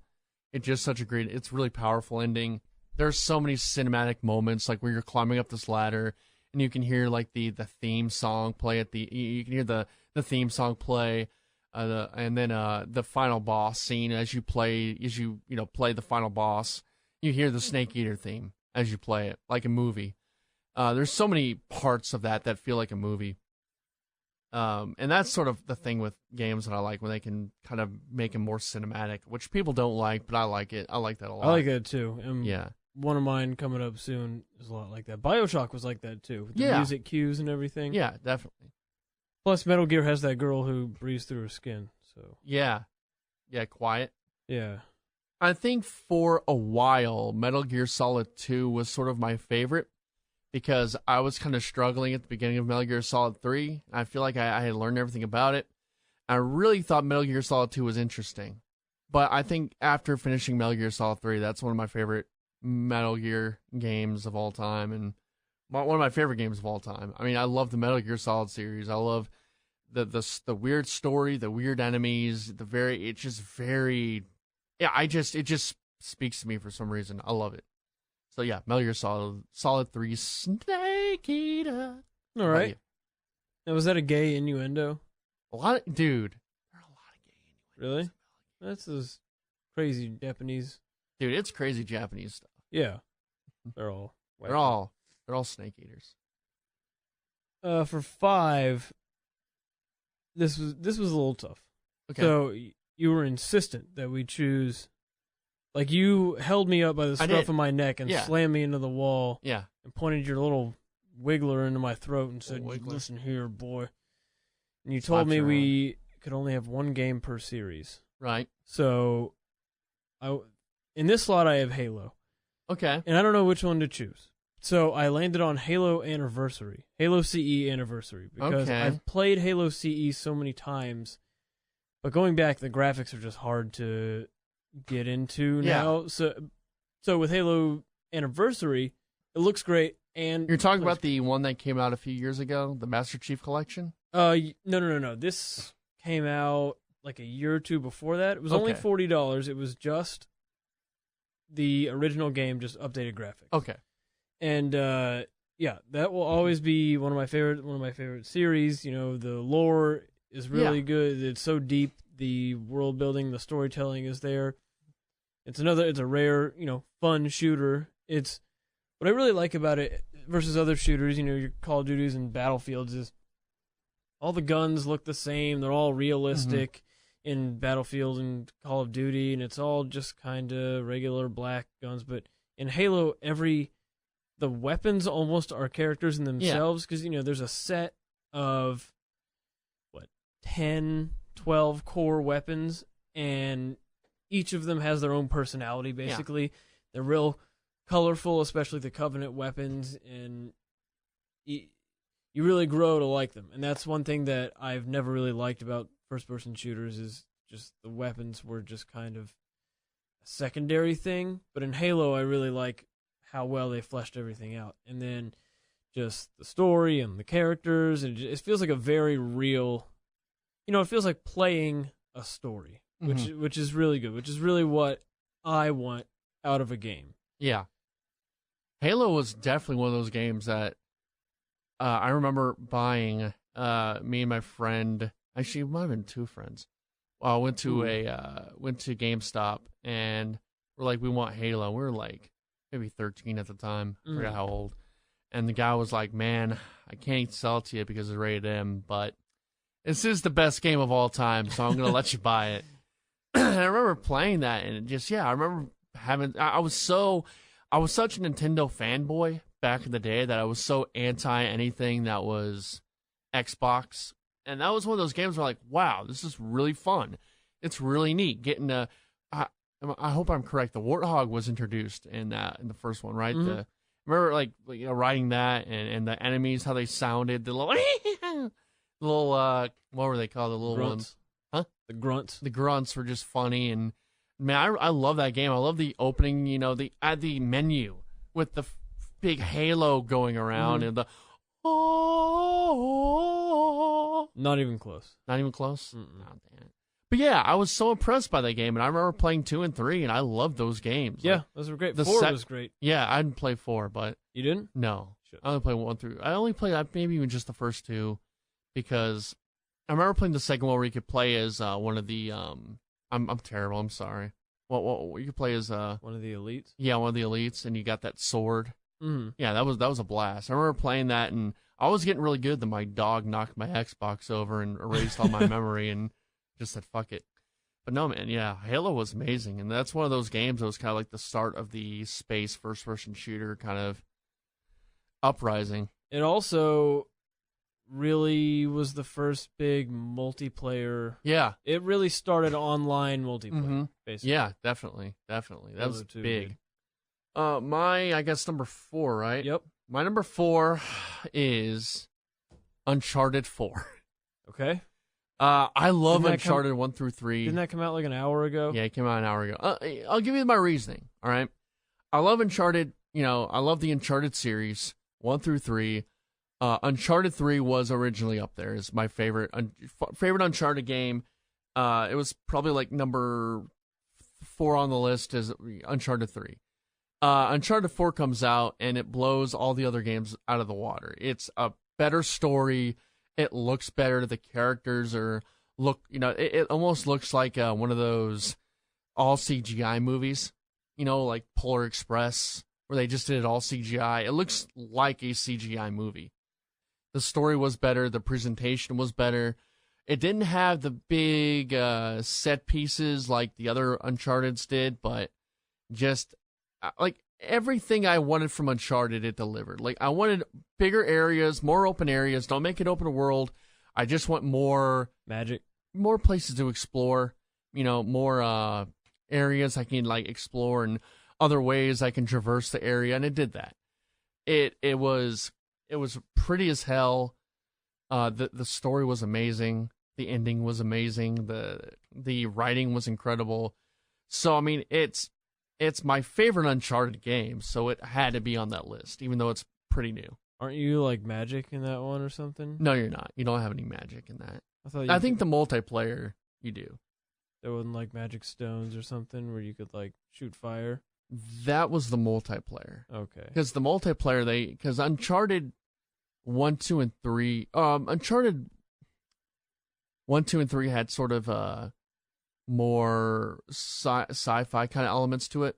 It's just such a great. It's really powerful ending. There's so many cinematic moments, like where you're climbing up this ladder and you can hear like the theme song play you can hear the theme song play, and then the final boss scene as you play the final boss. You hear the Snake Eater theme as you play it, like a movie. There's so many parts of that feel like a movie. And that's sort of the thing with games that I like, when they can kind of make them more cinematic, which people don't like, but I like it. I like that a lot. I like it too. Yeah. One of mine coming up soon is a lot like that. BioShock was like that too. With the music cues and everything. Yeah, definitely. Plus, Metal Gear has that girl who breathes through her skin. So yeah, quiet. Yeah. I think for a while, Metal Gear Solid 2 was sort of my favorite, because I was kind of struggling at the beginning of Metal Gear Solid 3. I feel like I had learned everything about it. I really thought Metal Gear Solid 2 was interesting. But I think after finishing Metal Gear Solid 3, that's one of my favorite Metal Gear games of all time, and one of my favorite games of all time. I mean, I love the Metal Gear Solid series. I love the weird story, the weird enemies, it just speaks to me for some reason. I love it. So yeah, Metal Gear Solid 3, Snake Eater. All right. Now, was that a gay innuendo? There are a lot of gay innuendos. Really? That's this crazy Japanese. Dude, it's crazy Japanese stuff. Yeah. They're all wacky. They're all snake eaters. For 5, this was a little tough. Okay. So you were insistent that we choose. Like, you held me up by the scruff of my neck and slammed me into the wall. Yeah. And pointed your little wiggler into my throat and said, "Listen here, boy." And you told me we could only have one game per series. Right. So, in this slot, I have Halo. Okay. And I don't know which one to choose. So I landed on Halo Anniversary. Halo CE Anniversary. Because I've played Halo CE so many times. But going back, the graphics are just hard to get into now. So with Halo Anniversary, it looks great. And you're talking about the one that came out a few years ago, the Master Chief Collection? No. This came out like a year or two before that. It was only $40. It was just the original game, just updated graphics. Okay. And that will always be one of my favorite series. You know, the lore is really good. It's so deep. The world building, the storytelling is there. It's a rare, fun shooter. It's what I really like about it versus other shooters, your Call of Duties and Battlefields, is all the guns look the same. They're all realistic in Battlefield and Call of Duty, and it's all just kind of regular black guns. But in Halo, the weapons almost are characters in themselves, because there's a set of 10, 12 core weapons, and each of them has their own personality. Basically, they're real colorful, especially the Covenant weapons, and you really grow to like them. And that's one thing that I've never really liked about first-person shooters, is just the weapons were just kind of a secondary thing. But in Halo, I really like how well they fleshed everything out. And then just the story and the characters, and it feels like a very real, it feels like playing a story, which is really good, which is really what I want out of a game. Yeah. Halo was definitely one of those games that I remember buying. Me and my friend, actually, it might have been two friends. Went to GameStop, and we're like, we want Halo. We were like maybe 13 at the time. I forgot how old. And the guy was like, man, I can't sell it to you because it's rated M, but this is the best game of all time, so I'm going to let you buy it. And I remember playing that, and I remember I was such a Nintendo fanboy back in the day that I was so anti anything that was Xbox. And that was one of those games where like, wow, this is really fun. It's really neat. I hope I'm correct. The Warthog was introduced in the first one, right? Mm-hmm. Remember, like, riding that and the enemies, how they sounded, the little, what were they called? The little grunts. Ones, huh? The grunts. The grunts were just funny, and man, I love that game. I love the opening, the menu with the big halo going around and the Not even close. Not even close. Oh, damn it. But yeah, I was so impressed by that game, and I remember playing 2 and 3, and I loved those games. Yeah, like, those were great. 4 was great. Yeah, I didn't play 4, but you didn't? No, Shit. I only played 1 through. I only played maybe even just the first 2, because I remember playing the second one where you could play as one of the. I'm terrible. I'm sorry. What you could play as one of the elites? Yeah, one of the elites, and you got that sword. Mm-hmm. Yeah, that was a blast. I remember playing that, and I was getting really good. Then my dog knocked my Xbox over and erased all my memory, and just said fuck it. But no, man, yeah, Halo was amazing, and that's one of those games that was kind of like the start of the space first-person shooter kind of uprising. It also really was the first big multiplayer. Yeah. It really started online multiplayer, basically. Yeah, definitely. That was big. Big. I guess number 4, right? Yep. My number 4 is Uncharted 4. Okay. I love Uncharted 1 through 3. Didn't that come out like an hour ago? Yeah, it came out an hour ago. I'll give you my reasoning, all right? I love Uncharted, I love the Uncharted series, 1 through 3. Uncharted 3 was originally up there. It's my favorite Uncharted game. It was probably like number 4 on the list is Uncharted 3. Uncharted 4 comes out, and it blows all the other games out of the water. It's a better story. It looks better. The characters it almost looks like one of those all CGI movies, like Polar Express, where they just did it all CGI. It looks like a CGI movie. The story was better. The presentation was better. It didn't have the big set pieces like the other Uncharted's did, but just like everything I wanted from Uncharted, it delivered. Like I wanted bigger areas, more open areas. Don't make it open world. I just want more magic, more places to explore. More areas I can like explore and other ways I can traverse the area, and it did that. It was pretty as hell. The story was amazing. The ending was amazing. The writing was incredible. So I mean, it's my favorite Uncharted game, so it had to be on that list, even though it's pretty new. Aren't you like magic in that one or something? No, you're not. You don't have any magic in that. I think the multiplayer you do. There wasn't like magic stones or something where you could like shoot fire. That was the multiplayer. Okay. Because the multiplayer because Uncharted 1, 2, and 3, Uncharted 1, 2, and 3 had sort of more sci-fi kind of elements to it.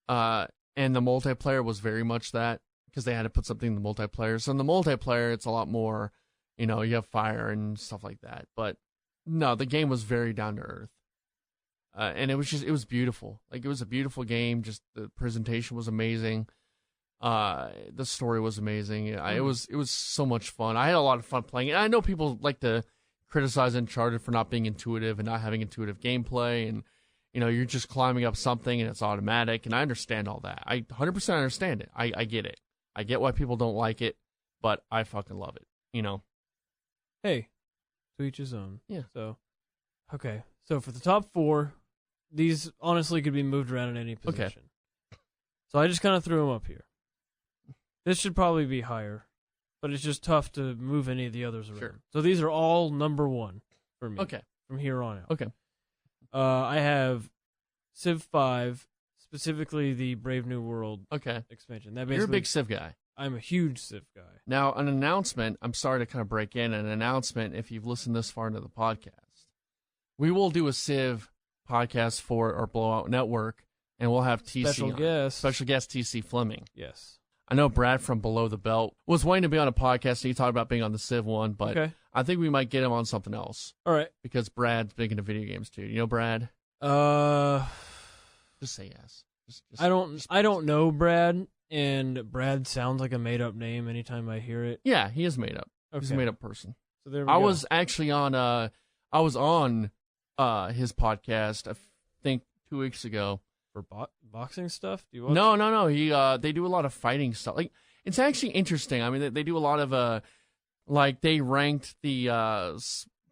And the multiplayer was very much that, because they had to put something in the multiplayer. So in the multiplayer, it's a lot more, you have fire and stuff like that. But no, the game was very down to earth. And it was beautiful. Like, it was a beautiful game. Just the presentation was amazing. The story was amazing. It was so much fun. I had a lot of fun playing it. I know people like to criticize Uncharted for not being intuitive and not having intuitive gameplay, and you're just climbing up something and it's automatic, and I understand all that. I 100% understand it. I get it. I get why people don't like it, but I fucking love it. Hey, to each his own. Yeah. So, okay. So for the top 4, these honestly could be moved around in any position. Okay. So I just kind of threw them up here. This should probably be higher, but it's just tough to move any of the others around. Sure. So these are all number 1 for me. Okay. From here on out. Okay. I have Civ 5, specifically the Brave New World Okay. expansion. That You're a big Civ guy. I'm a huge Civ guy. Now, an announcement. I'm sorry to kind of break in. An announcement, if you've listened this far into the podcast. We will do a Civ podcast for our Blowout Network, and we'll have TC Special on. guest. Special guest TC Fleming. Yes. I know Brad from Below the Belt was wanting to be on a podcast, and he talked about being on the Civ one, but Okay. I think we might get him on something else All right. because Brad's big into video games too. You know Brad? Just say yes. Just I don't know Brad, and Brad sounds like a made up name anytime I hear it. Yeah, he is made up. Okay. He's a made up person. So there we I go. was actually on I was on his podcast I think 2 weeks ago. for boxing stuff. Do you watch? No. He they do a lot of fighting stuff. Like it's actually interesting. I mean, they do a lot of like they ranked the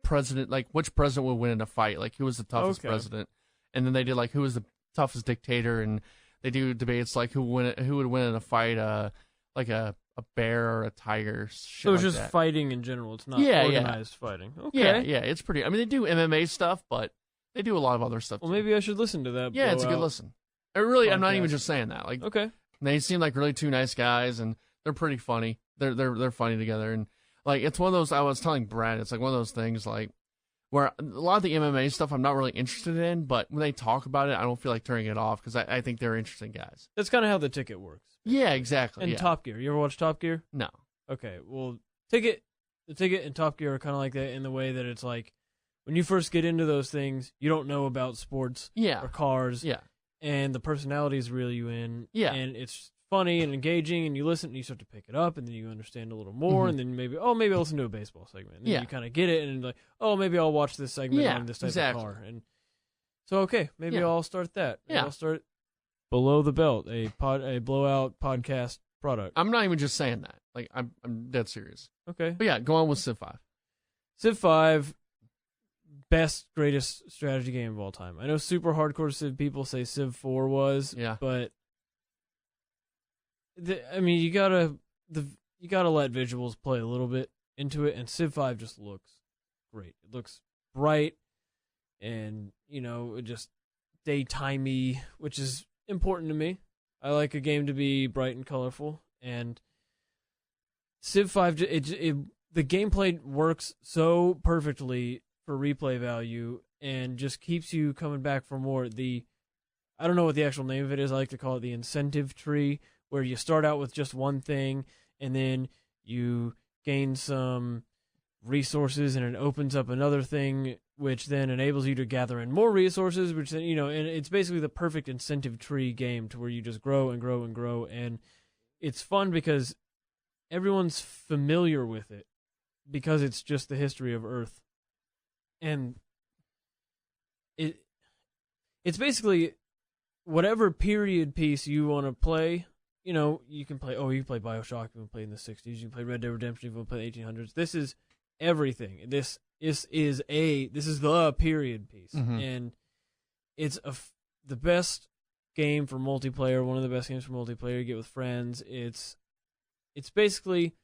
president, like which president would win in a fight, like who was the toughest president, and then they did like who was the toughest dictator, and they do debates like who would win in a fight, like a bear or a tiger. So it's like just that. fighting in general. It's not organized fighting. Okay. Yeah. It's pretty. I mean, they do MMA stuff, but they do a lot of other stuff. Well, too. maybe I should listen to that. Yeah, it's a good Blowout listen. I'm not podcast. even just saying that. Like, Okay. they seem like really two nice guys, and they're pretty funny. They're funny together, and like it's one of those. I was telling Brad, it's like one of those things like where a lot of the MMA stuff I'm not really interested in, but when they talk about it, I don't feel like turning it off because I think they're interesting guys. That's kind of how the ticket works. Yeah, exactly. And yeah. Top Gear. You ever watch Top Gear? No. Okay. Well, the ticket and Top Gear are kind of like that in the way that it's like when you first get into those things, you don't know about sports Yeah. or cars. Yeah. And the personalities reel you in. Yeah. And it's funny and engaging, and you listen and you start to pick it up, and then you understand a little more, and then maybe I'll listen to a baseball segment. And then you kind of get it, and like, maybe I'll watch this segment on this type of car. And so, okay, maybe I'll start that. Maybe I'll start Below the Belt, a Blowout podcast product. I'm not even just saying that. Like, I'm dead serious. Okay. But yeah, go on with Civ 5. Civ 5, best, greatest strategy game of all time. I know super hardcore Civ people say Civ 4 was, but you gotta let visuals play a little bit into it, and Civ 5 just looks great. It looks bright, and it just daytimey, which is important to me. I like a game to be bright and colorful, and Civ 5, the gameplay works so perfectly for replay value and just keeps you coming back for more. I don't know what the actual name of it is. I like to call it the incentive tree, where you start out with just one thing and then you gain some resources and it opens up another thing, which then enables you to gather in more resources, which then, and it's basically the perfect incentive tree game to where you just grow and grow and grow. And it's fun because everyone's familiar with it because it's just the history of Earth. And it's basically whatever period piece you want to play. You can play BioShock, you can play in the 60s, you can play Red Dead Redemption, you can play the 1800s. This is everything. This is the period piece. And it's the best game for multiplayer, one of the best games for multiplayer you get with friends. It's basically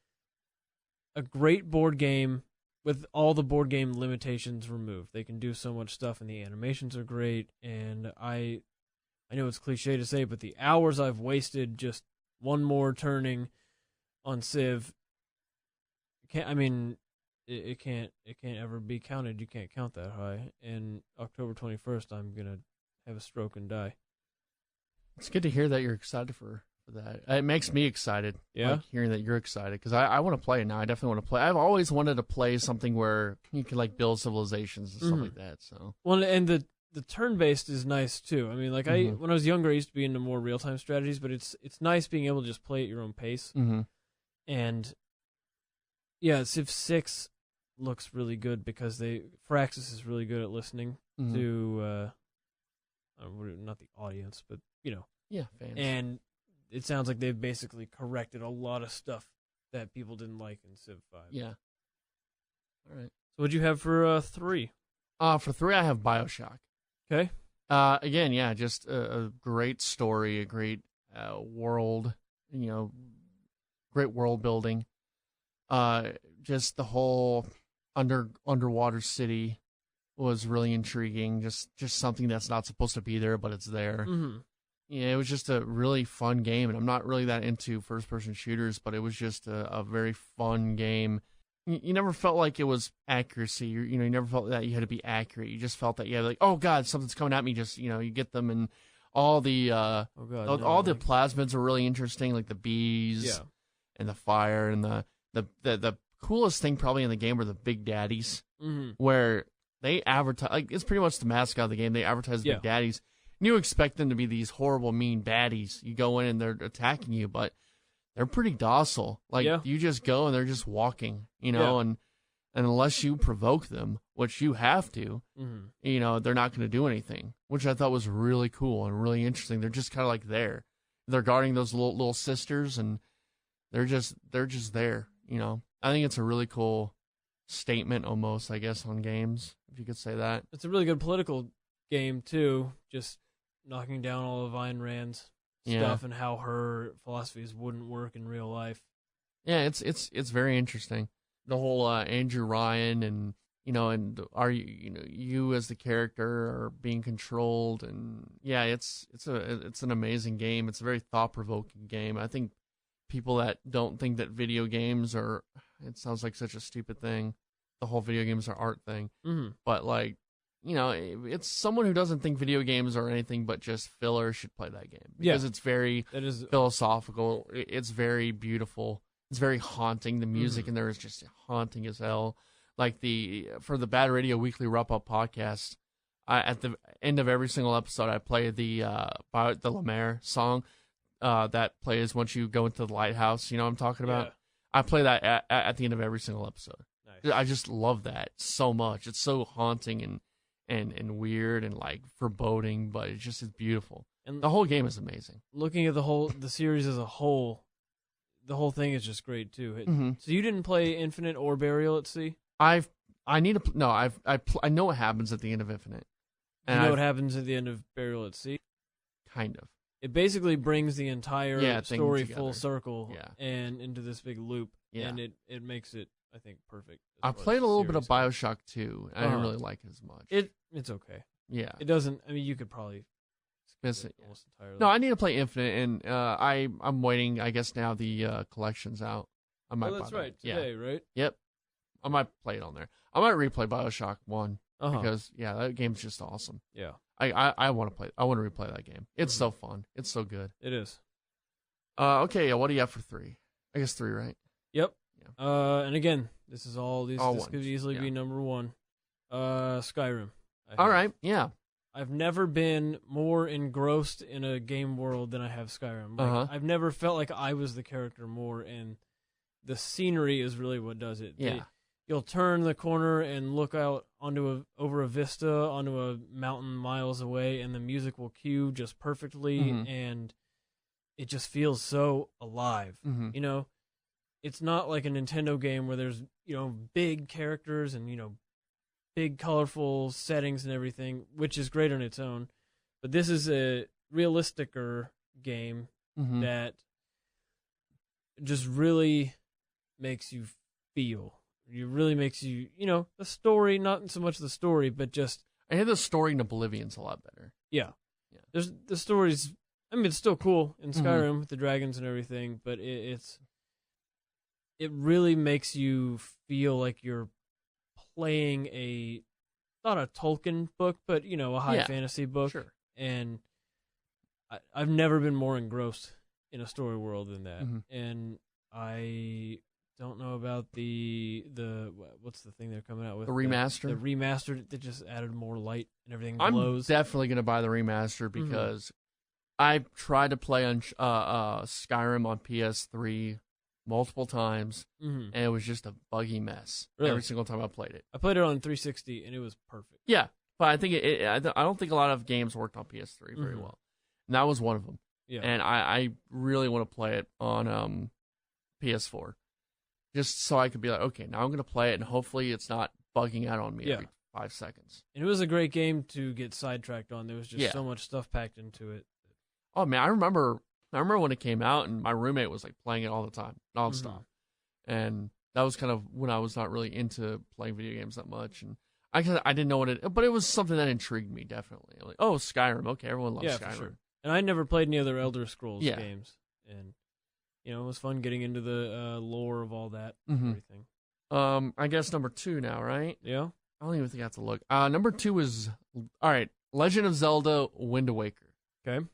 a great board game with all the board game limitations removed. They can do so much stuff, and the animations are great. And I know it's cliche to say, but the hours I've wasted just one more turning on Civ, it can't ever be counted. You can't count that high. And October 21st, I'm gonna have a stroke and die. It's good to hear that you're excited for that. It makes me excited. Yeah, like hearing that you're excited because I want to play it now. I definitely want to play. I've always wanted to play something where you can like build civilizations and stuff like that. So and the turn-based is nice too. I mean, like when I was younger, I used to be into more real-time strategies, but it's nice being able to just play at your own pace. And yeah, Civ 6 looks really good because Firaxis is really good at listening to not the audience, but fans. And it sounds like they've basically corrected a lot of stuff that people didn't like in Civ 5. Yeah. All right. So what'd you have for 3? For 3, I have BioShock. Okay. Again, yeah, just a great story, a great world, great world building. Just the whole underwater city was really intriguing. Just something that's not supposed to be there, but it's there. Yeah, it was just a really fun game, and I'm not really that into first-person shooters, but it was just a very fun game. You never felt like it was accuracy. You never felt that you had to be accurate. You just felt that you had like, oh god, something's coming at me. Just you get them, and all the the plasmids were really interesting, like the bees, and the fire, and the coolest thing probably in the game were the Big Daddies, where they advertise like it's pretty much the mascot of the game. They advertise Big Daddies. And you expect them to be these horrible, mean baddies. You go in and they're attacking you, but they're pretty docile. Like you just go and they're just walking, and unless you provoke them, which you have to, they're not going to do anything, which I thought was really cool and really interesting. They're just kind of like there. They're guarding those little sisters, and they're just there, I think it's a really cool statement almost, I guess, on games, if you could say that. It's a really good political game, too, just knocking down all of Ayn Rand's stuff and how her philosophies wouldn't work in real life. Yeah, it's very interesting. The whole Andrew Ryan and and are you as the character are being controlled, and it's an amazing game. It's a very thought-provoking game. I think people that don't think that video games are, it sounds like such a stupid thing, the whole video games are art thing, but like, it's someone who doesn't think video games are anything but just filler should play that game, because it's very philosophical. It's very beautiful. It's very haunting. The music in there is just haunting as hell. Like for the Bad Radio Weekly Wrap-Up podcast, at the end of every single episode, I play the Lemaire song that plays once you go into the lighthouse. You know what I'm talking about? I play that at the end of every single episode. Nice. I just love that so much. It's so haunting and weird and like foreboding, but it's beautiful. And the whole game is amazing. Looking at the series as a whole, the whole thing is just great too. So you didn't play Infinite or Burial at Sea? I know what happens at the end of Infinite. And you know what happens at the end of Burial at Sea? Kind of. It basically brings the entire story full circle and into this big loop, and it makes it, I think, perfect. I played a little bit of BioShock 2. I didn't really like it as much. It's okay. Yeah. It doesn't, I mean, you could probably miss it almost entirely. No, I need to play Infinite, and I'm waiting, I guess, now the collection's out. I might that's right. Today, right? Yep. I might play it on there. I might replay BioShock 1 because, that game's just awesome. Yeah. I want to play. I want to replay that game. It's so fun. It's so good. It is. Okay. What do you have for 3? I guess 3, right? Yep. Yeah. And again, this is all these. This could easily be number 1. Skyrim. All right. Yeah. I've never been more engrossed in a game world than I have Skyrim. Like, I've never felt like I was the character more, and the scenery is really what does it. Yeah. You'll turn the corner and look out over a vista onto a mountain miles away, and the music will cue just perfectly, and it just feels so alive. It's not like a Nintendo game where there's big characters and big colorful settings and everything, which is great on its own. But this is a realisticer game that just really makes you feel. It really makes you, the story, not so much the story, but just... I hear the story in Oblivion's a lot better. Yeah. There's the story's, I mean, it's still cool in Skyrim with the dragons and everything, but it really makes you feel like you're playing not a Tolkien book, but, a high fantasy book. Sure. And I've never been more engrossed in a story world than that. And I... don't know about the what's the thing they're coming out with? The remaster? The remastered that just added more light and everything I'm glows. definitely going to buy the remaster because I tried to play on Skyrim on PS3 multiple times, and it was just a buggy mess every single time I played it. I played it on 360, and it was perfect. Yeah, but I think I don't think a lot of games worked on PS3 very well, and that was one of them. Yeah, and I really want to play it on PS4. Just so I could be like, okay, now I'm going to play it, and hopefully it's not bugging out on me every 5 seconds. And it was a great game to get sidetracked on. There was just so much stuff packed into it. Oh, man, I remember when it came out, and my roommate was like playing it all the time, nonstop. And that was kind of when I was not really into playing video games that much. And I didn't know but it was something that intrigued me, definitely. Like, oh, Skyrim. Okay, everyone loves Skyrim. For sure. And I never played any other Elder Scrolls Yeah. games, and it was fun getting into the lore of all that Mhm. and everything. I guess number 2 now, right? Yeah. I don't even think I have to look. Number 2 is all right. Legend of Zelda: Wind Waker. Okay.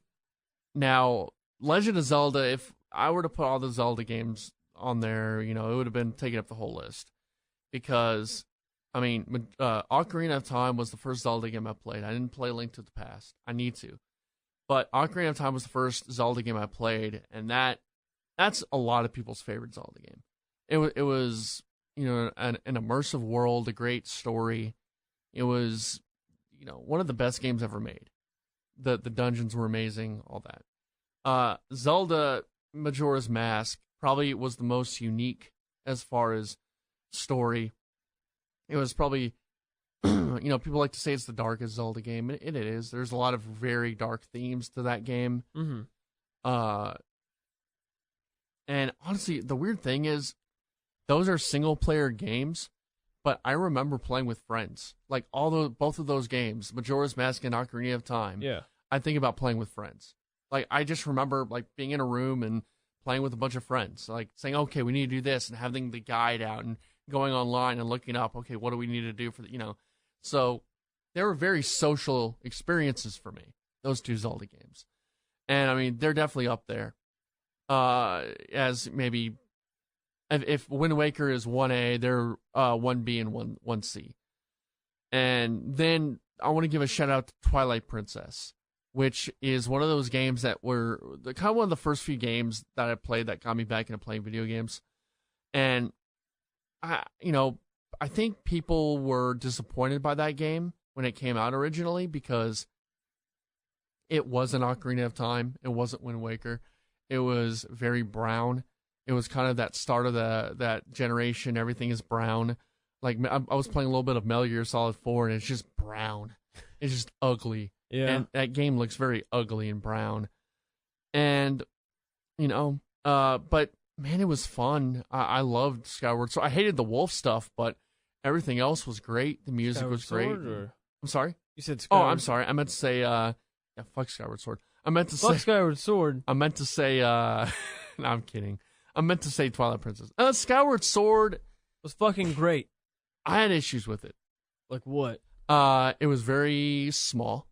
Now, Legend of Zelda. If I were to put all the Zelda games on there, it would have been taking up the whole list. Because, Ocarina of Time was the first Zelda game I played. I didn't play Link to the Past. I need to, but Ocarina of Time was the first Zelda game I played, and that's a lot of people's favorite Zelda game. It was an immersive world, a great story. It was one of the best games ever made. The dungeons were amazing, all that. Zelda Majora's Mask probably was the most unique as far as story. It was probably people like to say it's the darkest Zelda game, and it is. There's a lot of very dark themes to that game. Mm-hmm. And honestly, the weird thing is, those are single player games, but I remember playing with friends. Like both of those games, Majora's Mask and Ocarina of Time. Yeah. I think about playing with friends. Like, I just remember being in a room and playing with a bunch of friends, like saying, okay, we need to do this, and having the guide out and going online and looking up, okay, what do we need to do for So they were very social experiences for me, those two Zelda games. And they're definitely up there. As maybe if Wind Waker is 1A, they're 1B and 1C. And then I want to give a shout out to Twilight Princess, which is one of those games that were kind of one of the first few games that I played that got me back into playing video games. And I think people were disappointed by that game when it came out originally, because it wasn't Ocarina of Time. It wasn't Wind Waker. It was very brown. It was kind of that start of that generation. Everything is brown. Like, I was playing a little bit of Metal Gear Solid 4, and it's just brown. It's just ugly. Yeah. And that game looks very ugly and brown. And, but man, it was fun. I loved Skyward Sword. I hated the wolf stuff, but everything else was great. The music Skyward was great. Sword, or? I'm sorry? You said Oh, Skyward. I'm sorry. I meant to say, fuck Skyward Sword. Fuck Skyward Sword. I meant to say, no, I'm kidding. I meant to say Twilight Princess. Skyward Sword Was fucking great. I had issues with it. Like what? It was very small.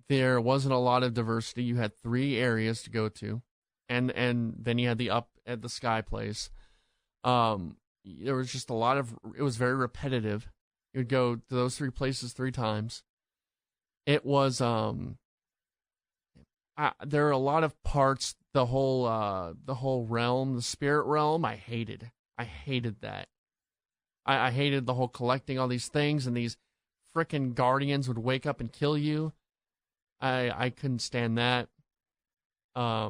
There wasn't a lot of diversity. You had 3 areas to go to, and then you had the up at the sky place. There was just a lot of. It was very repetitive. You'd go to those 3 places 3 times. It was there are a lot of parts. The whole realm, the spirit realm, I hated. I hated that. I hated the whole collecting all these things, and these frickin' guardians would wake up and kill you. I couldn't stand that. I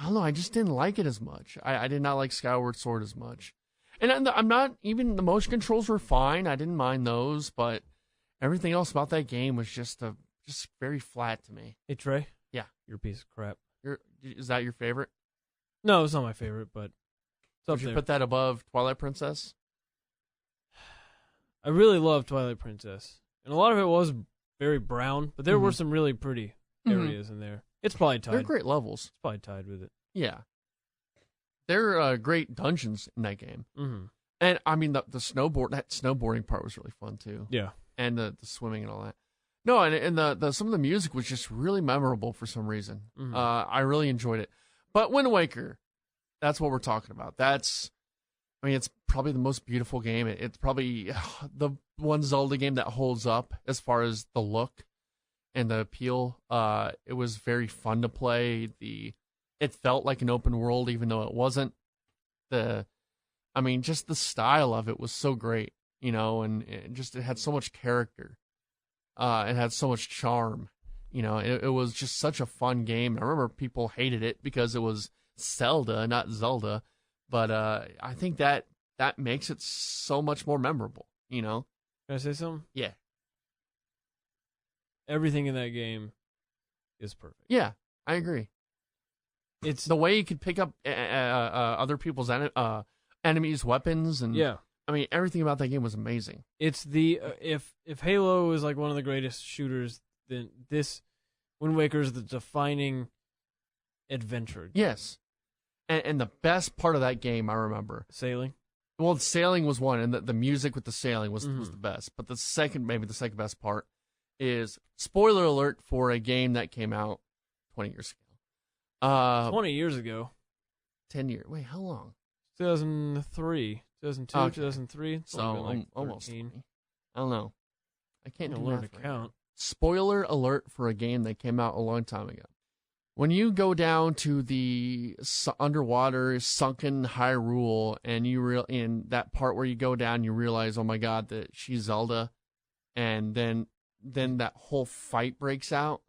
don't know. I just didn't like it as much. I did not like Skyward Sword as much. And I'm not even, the motion controls were fine. I didn't mind those, but everything else about that game was just very flat to me. Hey, Trey? Yeah. You're a piece of crap. Is that your favorite? No, it's not my favorite, but it's up Would you there. put that above Twilight Princess? I really love Twilight Princess. And a lot of it was very brown, but there were Mhm. some really pretty Mhm. areas in there. It's probably tied. They're great levels. It's probably tied with it. Yeah. They're great dungeons in that game. Mm-hmm. And the snowboarding part was really fun too. Yeah. And the swimming and all that. No, and the some of the music was just really memorable for some reason. Mhm. I really enjoyed it. But Wind Waker, that's what we're talking about. It's probably the most beautiful game. It's probably the one Zelda game that holds up as far as the look and the appeal. It was very fun to play. It felt like an open world, even though it wasn't. Just the style of it was so great, and it had so much character. It had so much charm. It was just such a fun game. I remember people hated it because it was Zelda, not Zelda. But I think that makes it so much more memorable, Can I say something? Yeah. Everything in that game is perfect. Yeah, I agree. It's the way you could pick up other people's enemies' weapons, and yeah. Everything about that game was amazing. It's the if Halo is like one of the greatest shooters, then this Wind Waker is the defining adventure. Yes. And the best part of that game, I remember. Sailing? Well, the sailing was one, and the music with the sailing was the best. But the second best part is, spoiler alert for a game that came out 20 years ago. 20 years ago? 10 years. Wait, how long? 2003. 2002, Okay. 2003. So, almost. I don't know. I can't do learn math to right count. now. Spoiler alert for a game that came out a long time ago. When you go down to the underwater sunken Hyrule, and in that part where you go down, you realize, oh my god, that she's Zelda, and then that whole fight breaks out.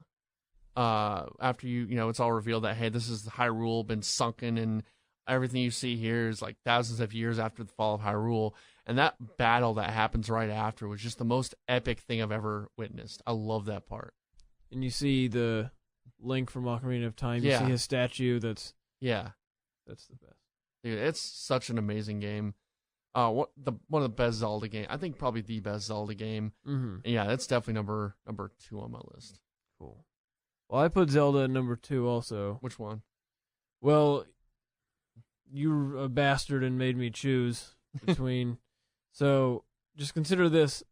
After it's all revealed that, hey, this is the Hyrule been sunken, and everything you see here is like thousands of years after the fall of Hyrule. And that battle that happens right after was just the most epic thing I've ever witnessed. I love that part. And you see the Link from Ocarina of Time. You Yeah. see his statue. That's the best. Dude, it's such an amazing game. One of the best Zelda game. I think probably the best Zelda game. Mm-hmm. Yeah, that's definitely number 2 on my list. Cool. Well, I put Zelda at number 2 also. Which one? Well, you're a bastard and made me choose between. So just consider this.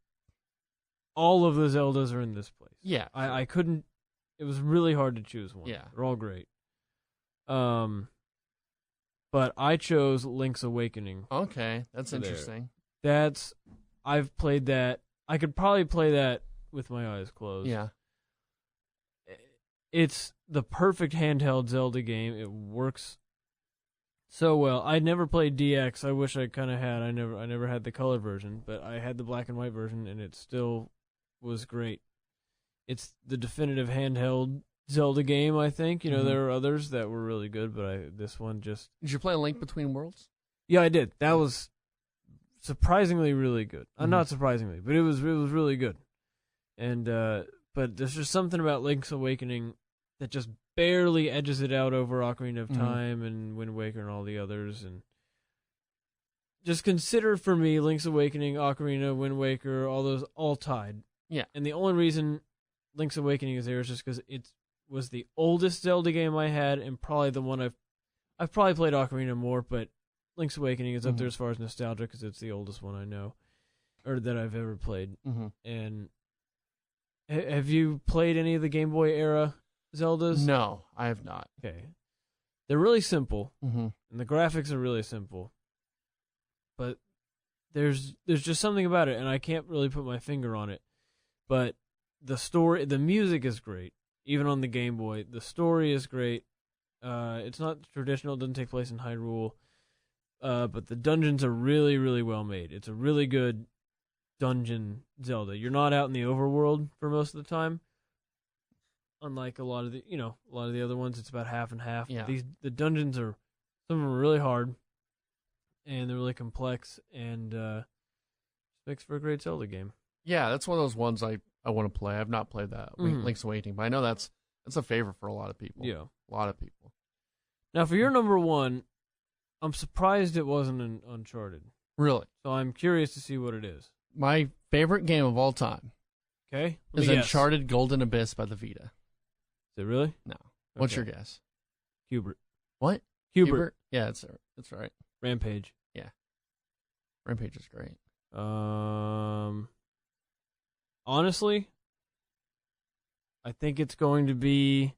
All of the Zeldas are in this place. Yeah. I couldn't. It was really hard to choose one. Yeah. They're all great. But I chose Link's Awakening. Okay, that's There. interesting. I've played that. I could probably play that with my eyes closed. Yeah. It's the perfect handheld Zelda game. It works so well. I never played DX. I wish I kind of had. I never had the color version, but I had the black and white version, and it still was great. It's the definitive handheld Zelda game, I think. There are others that were really good, but this one just... Did you play A Link Between Worlds? Yeah, I did. That was surprisingly really good. Not surprisingly, but it was really good. And but there's just something about Link's Awakening that just barely edges it out over Ocarina of Time and Wind Waker and all the others. And just consider, for me, Link's Awakening, Ocarina, Wind Waker, all those all tied. Yeah. And the only reason Link's Awakening is there is just because it was the oldest Zelda game I had, and probably the one I've probably played Ocarina more, but Link's Awakening is up there as far as nostalgia because it's the oldest one I know, or that I've ever played. And have you played any of the Game Boy era Zeldas? No, I have not. Okay. They're really simple, Mm-hmm. and the graphics are really simple, but there's just something about it, and I can't really put my finger on it. But the story, the music is great, even on the Game Boy. The story is great. It's not traditional; it doesn't take place in Hyrule, but the dungeons are really, really well made. It's a really good dungeon Zelda. You're not out in the overworld for most of the time, unlike a lot of the other ones. It's about half and half. Yeah. The dungeons are, some of them are really hard, and they're really complex, and makes for a great Zelda game. Yeah, that's one of those ones I want to play. I've not played that Link's Awakening, but I know that's a favorite for a lot of people. Yeah, a lot of people. Now, for your number 1, I'm surprised it wasn't an Uncharted. Really? So I'm curious to see what it is. My favorite game of all time Okay, is Uncharted Golden Abyss by the Vita. Is it really? No. What's Okay. your guess? Hubert. What? Hubert. Yeah, that's right. Rampage. Rampage is great. Honestly, I think it's going to be,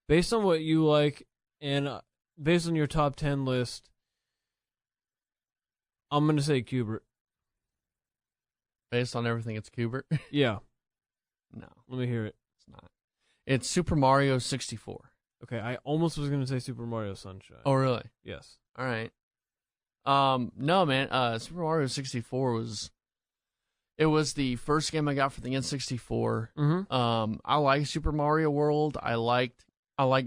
based on what you like and based on your top 10 list, I'm going to say Hubert. Based on everything, it's Kubert. Yeah. No, Let me hear it. it's not. It's Super Mario 64. Okay, I almost was going to say Super Mario Sunshine. Oh, really? Yes. All right. No, man. Super Mario 64 was the first game I got for the N64. Mm-hmm. I like Super Mario World. I like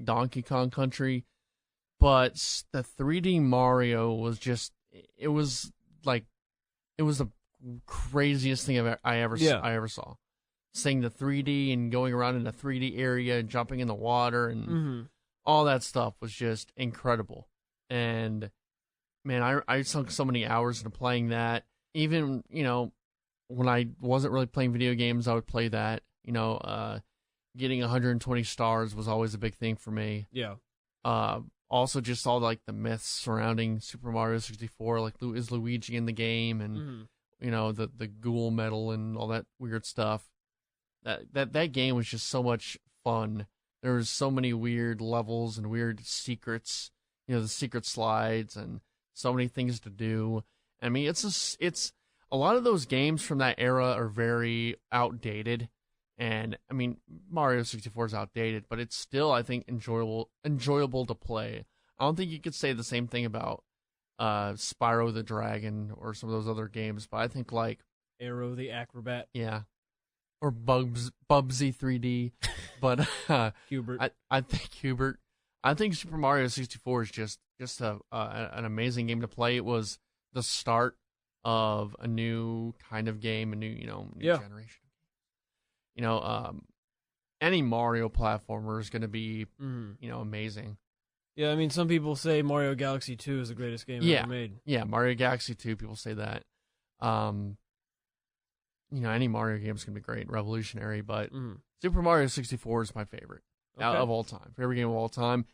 Donkey Kong Country, but the 3D Mario was it was the craziest thing I ever saw. Seeing the 3D and going around in a 3D area and jumping in the water and all that stuff was just incredible. And man, I sunk so many hours into playing that. Even, when I wasn't really playing video games, I would play that. getting 120 stars was always a big thing for me. Yeah. Also, just all like the myths surrounding Super Mario 64, like is Luigi in the game, and you know the ghoul medal and all that weird stuff. That game was just so much fun. There was so many weird levels and weird secrets, you know, the secret slides and so many things to do. I mean, it's a lot of those games from that era are very outdated. And I mean, Mario 64 is outdated, but it's still, I think, enjoyable to play. I don't think you could say the same thing about Spyro the Dragon or some of those other games, but I think like Arrow the Acrobat. Yeah. Or Bubsy 3D, but Hubert. I think Hubert. I think Super Mario 64 is just an amazing game to play. It was the start of a new kind of game, a new generation. You know, any Mario platformer is going to be amazing. Yeah, I mean, some people say Mario Galaxy 2 is the greatest game ever made. Yeah, Mario Galaxy 2, people say that. Any Mario game is going to be great, revolutionary, but Super Mario 64 is my favorite of all time. Favorite game of all time.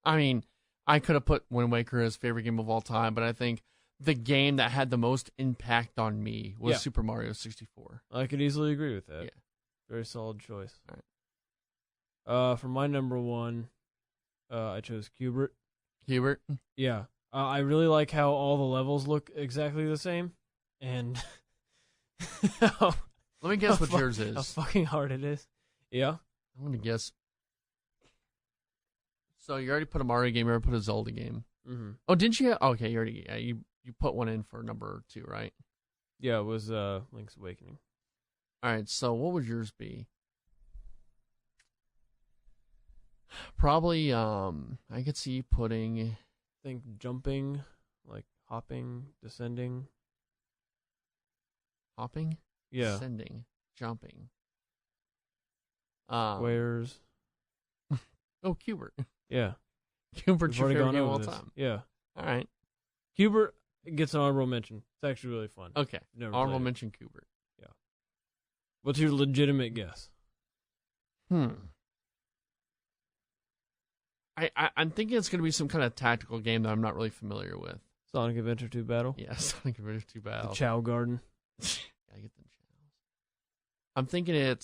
I mean, I could have put Wind Waker as favorite game of all time, but I think the game that had the most impact on me was Super Mario 64. I could easily agree with that. Yeah. Very solid choice. All right. For my number one, I chose Hubert. Hubert? Yeah. I really like how all the levels look exactly the same. And let me guess what yours is. How fucking hard it is. Yeah. I'm going to guess. So you already put a Mario game, you already put a Zelda game. Mm-hmm. Oh, didn't you? Okay, you already you put one in for number 2, right? Yeah, it was Link's Awakening. All right, so what would yours be? Probably, I could see you putting... I think jumping, like hopping, descending. Hopping? Yeah. Descending. Jumping. Squares. Oh, Hubert. Yeah. Hubert's your favorite game of all time. Yeah. All right. Hubert gets an honorable mention. It's actually really fun. Okay. Honorable mention Hubert. Yeah. What's your legitimate guess? I'm thinking it's going to be some kind of tactical game that I'm not really familiar with. Sonic Adventure 2 Battle? Yeah, Sonic Adventure 2 Battle. The Chow Garden? Gotta get them chows. I'm thinking it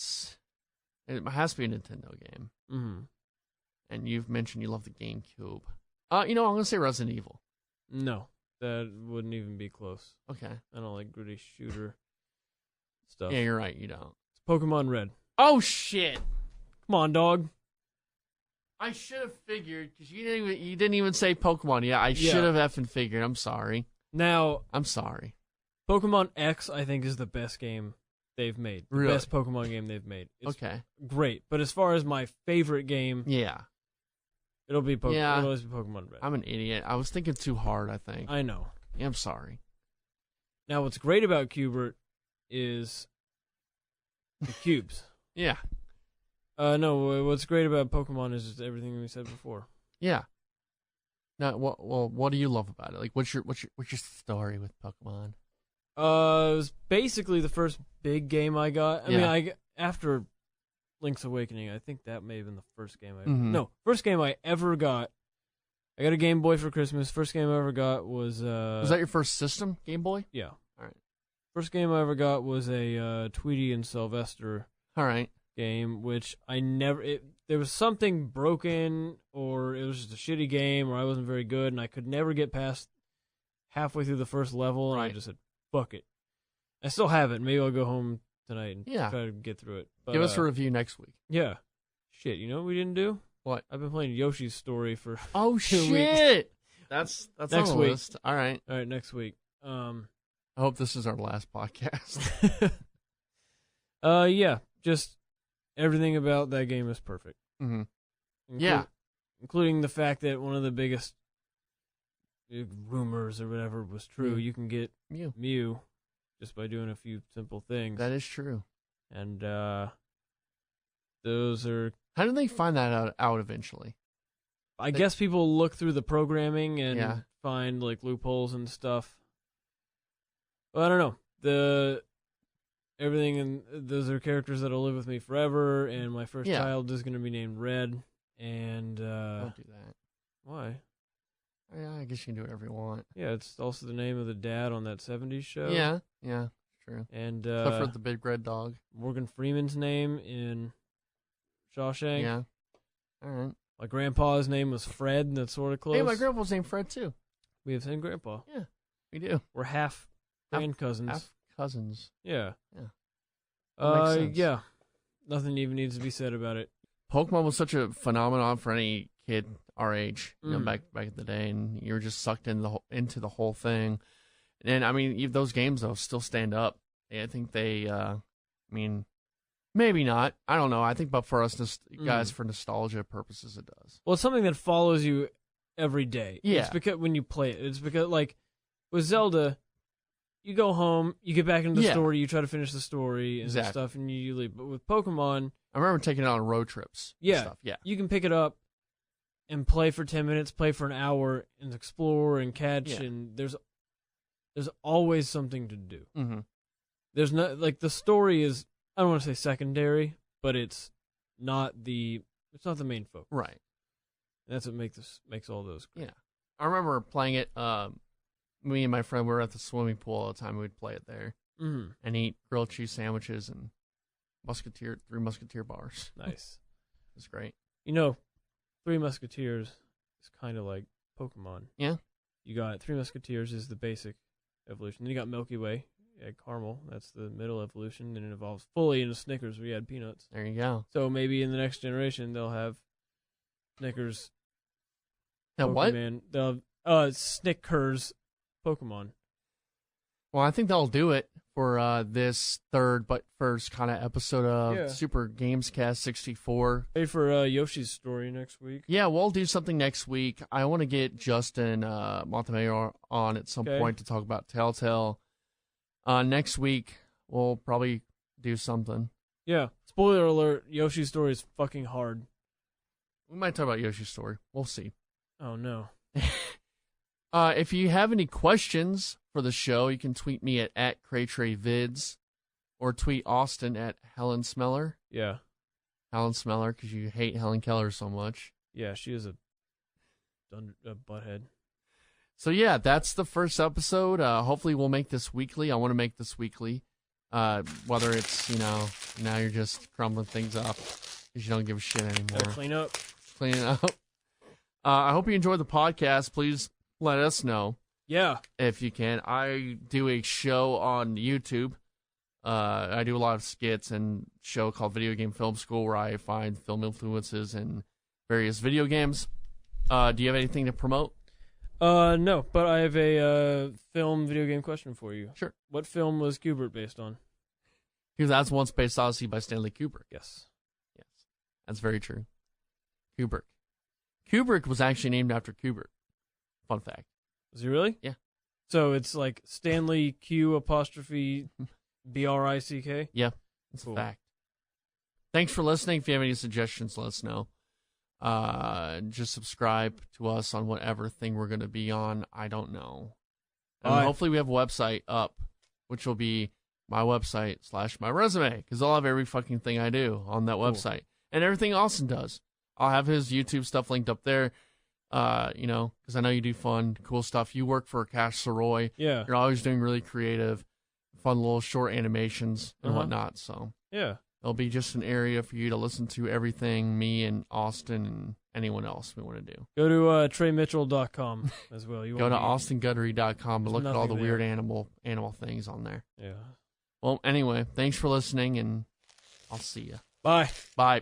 has to be a Nintendo game. Mm-hmm. And you've mentioned you love the GameCube. I'm going to say Resident Evil. No, that wouldn't even be close. Okay. I don't like gritty shooter stuff. Yeah, you're right, you don't. It's Pokemon Red. Oh, shit! Come on, dog. I should have figured, because you didn't even say Pokemon. Yeah, I should have effing figured. I'm sorry. Now... I'm sorry. Pokemon X, I think, is the best game they've made. The really? best Pokemon game they've made. It's okay. Great. But as far as my favorite game... Yeah. It'll be It'll always be Pokemon Red. I'm an idiot. I was thinking too hard, I think. I know. Yeah, I'm sorry. Now, what's great about Cubert is the cubes. Yeah. No, what's great about Pokemon is just everything we said before. Yeah. Now, what do you love about it? Like, what's your story with Pokemon? It was basically the first big game I got. I mean, after Link's Awakening, I think that may have been the first game first game I ever got. I got a Game Boy for Christmas. First game I ever got was... Was that your first system, Game Boy? Yeah. All right. First game I ever got was a Tweety and Sylvester all right. game, which I never... there was something broken, or it was just a shitty game, or I wasn't very good, and I could never get past halfway through the first level, and I just said, fuck it. I still have it. Maybe I'll go home tonight and try to get through it. But, give us a review next week. Yeah. Shit, you know what we didn't do? What? I've been playing Yoshi's Story for 2 shit! Weeks. That's next on the week. list. All right, next week. I hope this is our last podcast. Yeah, just everything about that game is perfect. Mm-hmm. Including the fact that one of the biggest rumors or whatever was true. You can get Mew just by doing a few simple things. That is true. And those are... How did they find that out eventually? I guess people look through the programming and find like loopholes and stuff. Well, I don't know. everything, and those are characters that'll live with me forever. And my first Yeah. child is going to be named Red. And Don't do that. why? Yeah, I guess you can do whatever you want. Yeah, it's also the name of the dad on that '70s show. Yeah, true. And Except for the big red dog. Morgan Freeman's name in Shawshank. Yeah. All right. My grandpa's name was Fred, and that's sort of close. Hey, my grandpa's named Fred too. We have the same grandpa. Yeah, we do. We're half grand cousins. Half cousins. Yeah. Yeah. That makes sense. Yeah. Nothing even needs to be said about it. Pokemon was such a phenomenon for any kid our age, you know, Mm. back in the day, and you were just sucked into the whole thing. And I mean, those games though still stand up. I think they, I mean, maybe not. I don't know. I think, but for us guys, for nostalgia purposes, it does. Well, it's something that follows you every day. Yeah. It's because when you play it, it's because like with Zelda, you go home, you get back into the story, you try to finish the story and stuff, and you leave. But with Pokemon, I remember taking it on road trips. Yeah. And stuff. Yeah. You can pick it up and play for 10 minutes, play for an hour, and explore and catch, and there's always something to do. Mm-hmm. There's not like the story is, I don't want to say secondary, but it's not the main focus. Right. And that's what makes all those great. Yeah. I remember playing it. Me and my friend were at the swimming pool all the time. We'd play it there and eat grilled cheese sandwiches and Three Musketeer bars. Nice. It's great. You know, Three Musketeers is kind of like Pokemon. Yeah. You got Three Musketeers is the basic evolution. Then you got Milky Way. You had caramel. That's the middle evolution. Then it evolves fully into Snickers where you had peanuts. There you go. So maybe in the next generation they'll have Snickers. Now what? They'll have Snickers Pokemon. Well, I think that'll do it for this third but first kind of episode of Super GamesCast 64. Wait for Yoshi's story next week. Yeah, we'll do something next week. I want to get Justin Montemayor on at some point to talk about Telltale. Next week, we'll probably do something. Yeah. Spoiler alert, Yoshi's story is fucking hard. We might talk about Yoshi's story. We'll see. Oh, no. If you have any questions for the show, you can tweet me at CrayTreyVids or tweet Austin at Helen Smeller. Yeah. Helen Smeller, because you hate Helen Keller so much. Yeah, she is a butthead. So, yeah, that's the first episode. Hopefully we'll make this weekly. I want to make this weekly. Whether it's, now you're just crumbling things up because you don't give a shit anymore. Gotta clean up. Clean it up. I hope you enjoyed the podcast. Please let us know. Yeah. If you can. I do a show on YouTube. I do a lot of skits and show called Video Game Film School where I find film influences in various video games. Do you have anything to promote? No, but I have a video game question for you. Sure. What film was Kubert based on? Because that's One Space Odyssey by Stanley Kubrick. Yes. That's very true. Kubrick. Kubrick was actually named after Kubrick. Fun fact. Was he really? Yeah. So it's like Stanley Q''Brick. Yeah, that's a fact. Thanks for listening. If you have any suggestions, let us know. Just subscribe to us on whatever thing we're going to be on. I don't know. And hopefully we have a website up, which will be my website / my resume, because I'll have every fucking thing I do on that website. And everything Austin does. I'll have his YouTube stuff linked up there, because I know you do fun, cool stuff. You work for Cash Soroy. Yeah. You're always doing really creative, fun little short animations and whatnot. So yeah. It'll be just an area for you to listen to everything me and Austin and anyone else we want to do. Go to TreyMitchell.com as well. Go to AustinGuttery.com and look at all the there. weird animal things on there. Yeah. Well, anyway, thanks for listening, and I'll see you. Bye. Bye.